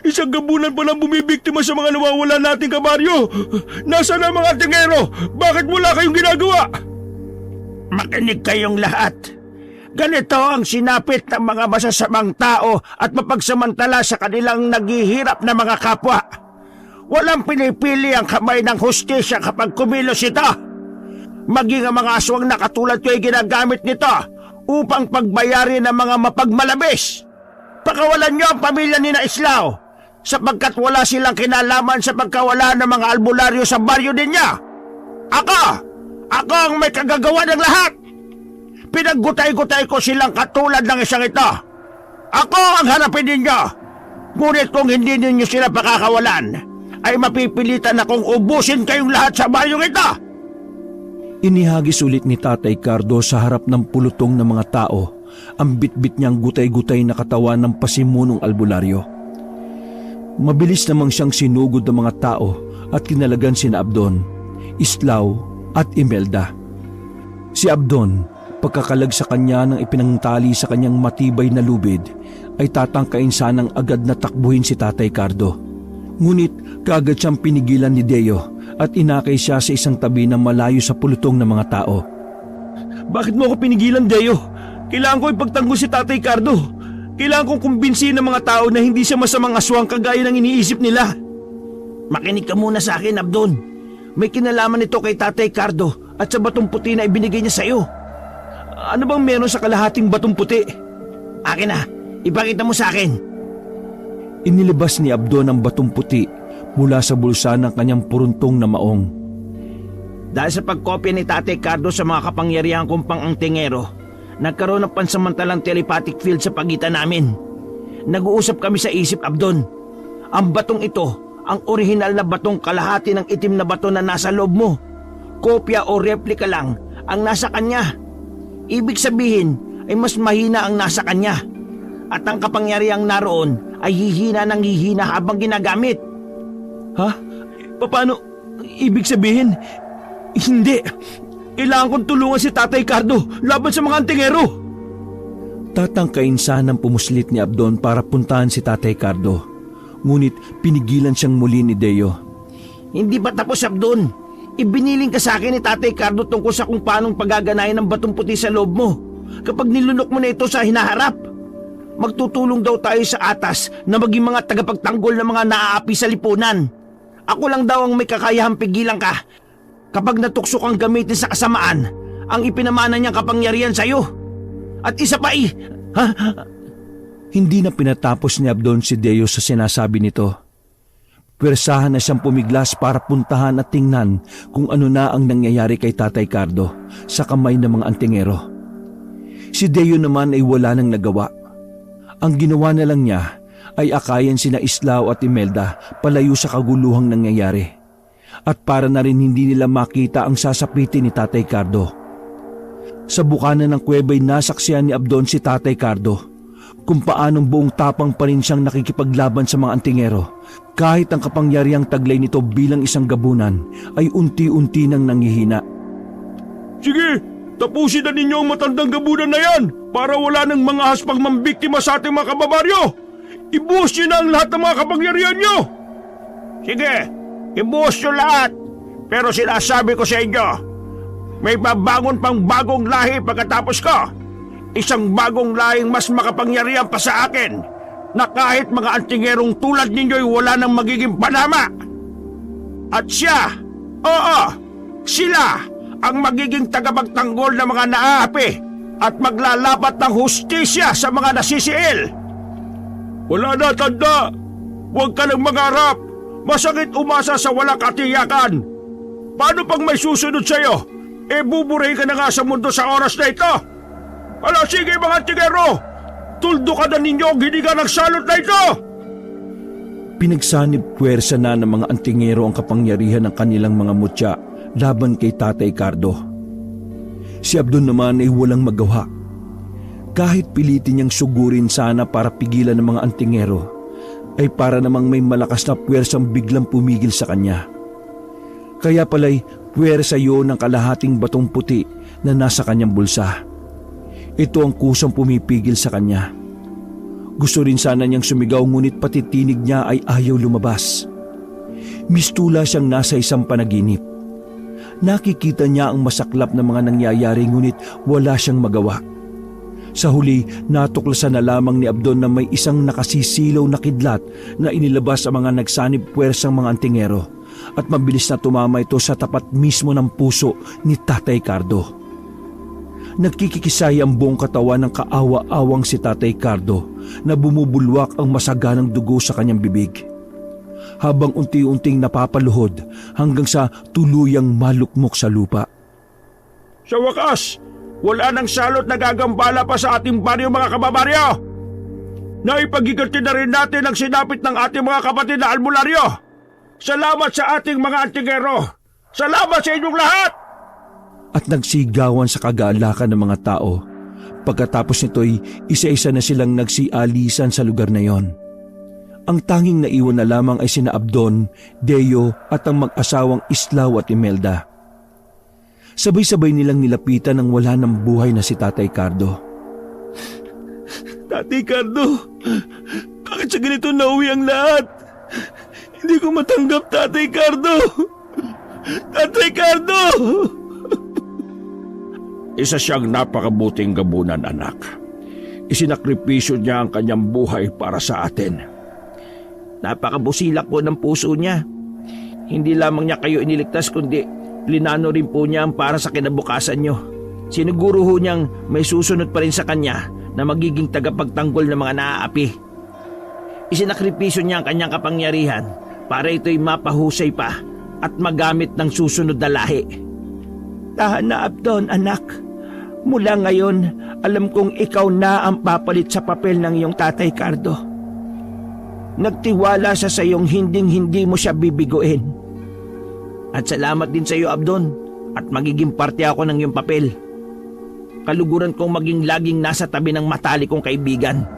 Isang gabunan pa lang bumibiktima sa mga nawawala nating kabaryo! Nasaan ang mga tingero? Bakit wala kayong ginagawa? Makinig kayong lahat. Ganito ang sinapit ng mga masasamang tao at mapagsamantala sa kanilang naghihirap na mga kapwa. Walang pinipili ang kamay ng hustisya kapag kumilos ito. Maging ang mga aswang na katulad ko ay ginagamit nito upang pagbayarin ng mga mapagmalabis. Pakawalan niyo ang pamilya ni na Islaw sapagkat wala silang kinalaman sa pagkawala ng mga albularyo sa baryo ninyo. Ako ang may kagagawa ng lahat. Pinaggutay-gutay ko silang katulad ng isang ito. Ako ang hanapin ninyo. Ngunit kung hindi ninyo sila pakakawalan, ay mapipilitan akong ubusin kayong lahat sa baryong ito. Inihagis ulit ni Tatay Cardo sa harap ng pulutong ng mga tao ang bitbit niyang gutay-gutay na katawan ng pasimunong albularyo. Mabilis namang siyang sinugod ng mga tao at kinalagan sina Abdon, Islaw at Imelda. Si Abdon, pagkakalag sa kanya ng ipinangtali sa kanyang matibay na lubid, ay tatangkain sanang agad na takbuhin si Tatay Cardo. Ngunit kaagad siyang pinigilan ni Deo at inakay siya sa isang tabi na malayo sa pulutong ng mga tao. Bakit mo ako pinigilan, Deo? Kailangan ko ipagtanggol si Tatay Cardo. Kailangan kong kumbinsihin ng mga tao na hindi siya masamang aswang kagaya ng iniisip nila. Makinig ka muna sa akin, Abdon. May kinalaman ito kay Tatay Cardo at sa batong puti na ibinigay niya sa iyo. Ano bang meron sa kalahating batong puti? Akin na, ipakita mo sa akin. Inilabas ni Abdon ang batong puti mula sa bulsa ng kanyang puruntong na maong. Dahil sa pagkopya ni Tatay Cardo sa mga kapangyarihan kong pang-angtingero, nagkaroon ng pansamantalang telepathic field sa pagitan namin. Nag-uusap kami sa isip, Abdon. Ang batong ito, ang orihinal na batong kalahati ng itim na bato na nasa loob mo. Kopya o replika lang ang nasa kanya. Ibig sabihin ay mas mahina ang nasa kanya. At ang kapangyarihang naroon ay hihina ng hihina habang ginagamit. Ha? Paano? Ibig sabihin, hindi. Kailangan kong tulungan si Tatay Cardo laban sa mga antingero. Tatangkain sanang pumuslit ni Abdon para puntahan si Tatay Cardo. Ngunit pinigilan siyang muli ni Deo. Hindi pa tapos, Abdon. Ibiniling ka sa akin ni Tatay Cardo tungkol sa kung paanong pagaganahin ng batong puti sa loob mo kapag nilunok mo na ito sa hinaharap. Magtutulong daw tayo sa atas na maging mga tagapagtanggol ng mga naaapi sa lipunan. Ako lang daw ang may kakayahang pigilan ka kapag natukso kang gamitin sa kasamaan ang ipinamana niyang kapangyarihan sa'yo. At isa pa Hindi na pinatapos ni Abdon si Deo sa sinasabi nito. Pwersahan na siyang pumiglas para puntahan at tingnan kung ano na ang nangyayari kay Tatay Cardo sa kamay ng mga antingero. Si Deo naman ay wala nang nagawa. Ang ginawa na lang niya ay akayan sina Islao at Imelda palayo sa kaguluhang nangyayari. At para na rin hindi nila makita ang sasapitin ni Tatay Cardo. Sa bukana ng kuweba'y nasaksihan ni Abdon si Tatay Cardo kung paanong buong tapang pa rin siyang nakikipaglaban sa mga antingero kahit ang kapangyarihang taglay nito bilang isang gabunan ay unti-unti nang nanghihina. Sige, tapusin na ninyo ang matandang gabunan na yan para wala ng mga haspang mambiktima sa ating mga kababaryo. Ibuhos nyo na ang lahat ng mga kapangyarihan nyo. Sige, ibuhos nyo lahat. Pero sinasabi ko sa inyo, may babangon pang bagong lahi pagkatapos ko. Isang bagong lahing mas makapangyarihan pa sa akin na kahit mga antingerong tulad ninyo'y wala nang magiging panama. At siya, sila ang magiging tagapagtanggol ng mga naaapi at maglalapat ng hustisya sa mga nasisiil. Wala na, tanda! Huwag ka nang mangarap! Masakit umasa sa walang katiyakan! Paano pag may susunod sa'yo? Buburahin ka na nga sa mundo sa oras na ito! Ala, sige mga tigero! Tuldo ka na ninyo ang hiniga ng salot na ito! Pinagsanib puwersa na ng mga antingero ang kapangyarihan ng kanilang mga mutya laban kay Tatay Cardo. Si Abdon naman ay walang magawa. Kahit pilitin niyang sugurin sana para pigilan ng mga antingero, ay para namang may malakas na puwersang biglang pumigil sa kanya. Kaya pala'y puwersa yun ng kalahating batong puti na nasa kanyang bulsa. Ito ang kusang pumipigil sa kanya. Gusto rin sana niyang sumigaw ngunit pati tinig niya ay ayaw lumabas. Mistula siyang nasa isang panaginip. Nakikita niya ang masaklap na mga nangyayari ngunit wala siyang magawa. Sa huli, natuklasan na lamang ni Abdon na may isang nakasisilaw na kidlat na inilabas ang mga nagsanib puwersang mga antingero at mabilis na tumama ito sa tapat mismo ng puso ni Tatay Cardo. Nagkikikisay ang buong katawan ng kaawa-awang si Tatay Cardo na bumubulwak ang masaganang dugo sa kanyang bibig. Habang unti-unting napapaluhod hanggang sa tuluyang malukmok sa lupa. Sa wakas, wala nang salot na gagambala pa sa ating baryo mga kababaryo. Naipagiganti na rin natin ang sinapit ng ating mga kapatid na albularyo. Salamat sa ating mga antingero. Salamat sa inyong lahat! At nagsigawan sa kagaalakan ng mga tao. Pagkatapos nito'y isa-isa na silang nagsialisan sa lugar na yon. Ang tanging naiwan na lamang ay sina Abdon, Deo at ang mag-asawang Islao at Imelda. Sabay-sabay nilang nilapitan ang wala ng buhay na si Tatay Cardo. Tatay Cardo, bakit sa ganito nauwi ang lahat? Hindi ko matanggap, Tatay Cardo! Tatay Cardo! Isa siyang napakabuting gabunan, anak. Isinakripisyo niya ang kanyang buhay para sa atin. Napakabusilak po ng puso niya. Hindi lamang niya kayo iniligtas kundi plinano rin po niya ang para sa kinabukasan niyo. Siniguro ho niyang may susunod pa rin sa kanya na magiging tagapagtanggol ng mga naaapi. Isinakripisyo niya ang kanyang kapangyarihan para ito'y mapahusay pa at magamit ng susunod na lahi. Tahan na, Abdon, anak. Mula ngayon, alam kong ikaw na ang papalit sa papel ng iyong Tatay Cardo. Nagtiwala sa sayong hinding-hindi mo siya bibiguin. At salamat din sa iyo, Abdon, at magiging parte ako ng iyong papel. Kaluguran kong maging laging nasa tabi ng matalik kong kaibigan.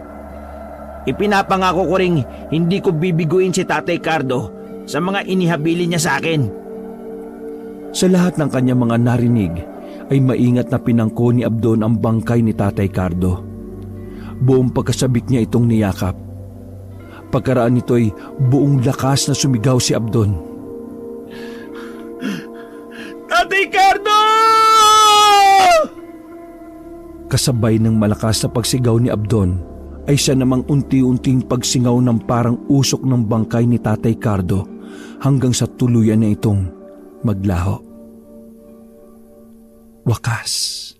Ipinapangako ko ring hindi ko bibiguin si Tatay Cardo sa mga inihabili niya sa akin. Sa lahat ng kanyang mga narinig, ay maingat na pinangko ni Abdon ang bangkay ni Tatay Cardo. Buong pagkasabik niya itong niyakap. Pagkaraan nito'y buong lakas na sumigaw si Abdon. Tatay Cardo! Kasabay ng malakas na pagsigaw ni Abdon, ay siya namang unti-unting pagsingaw ng parang usok ng bangkay ni Tatay Cardo hanggang sa tuluyan na itong maglaho. Wakas.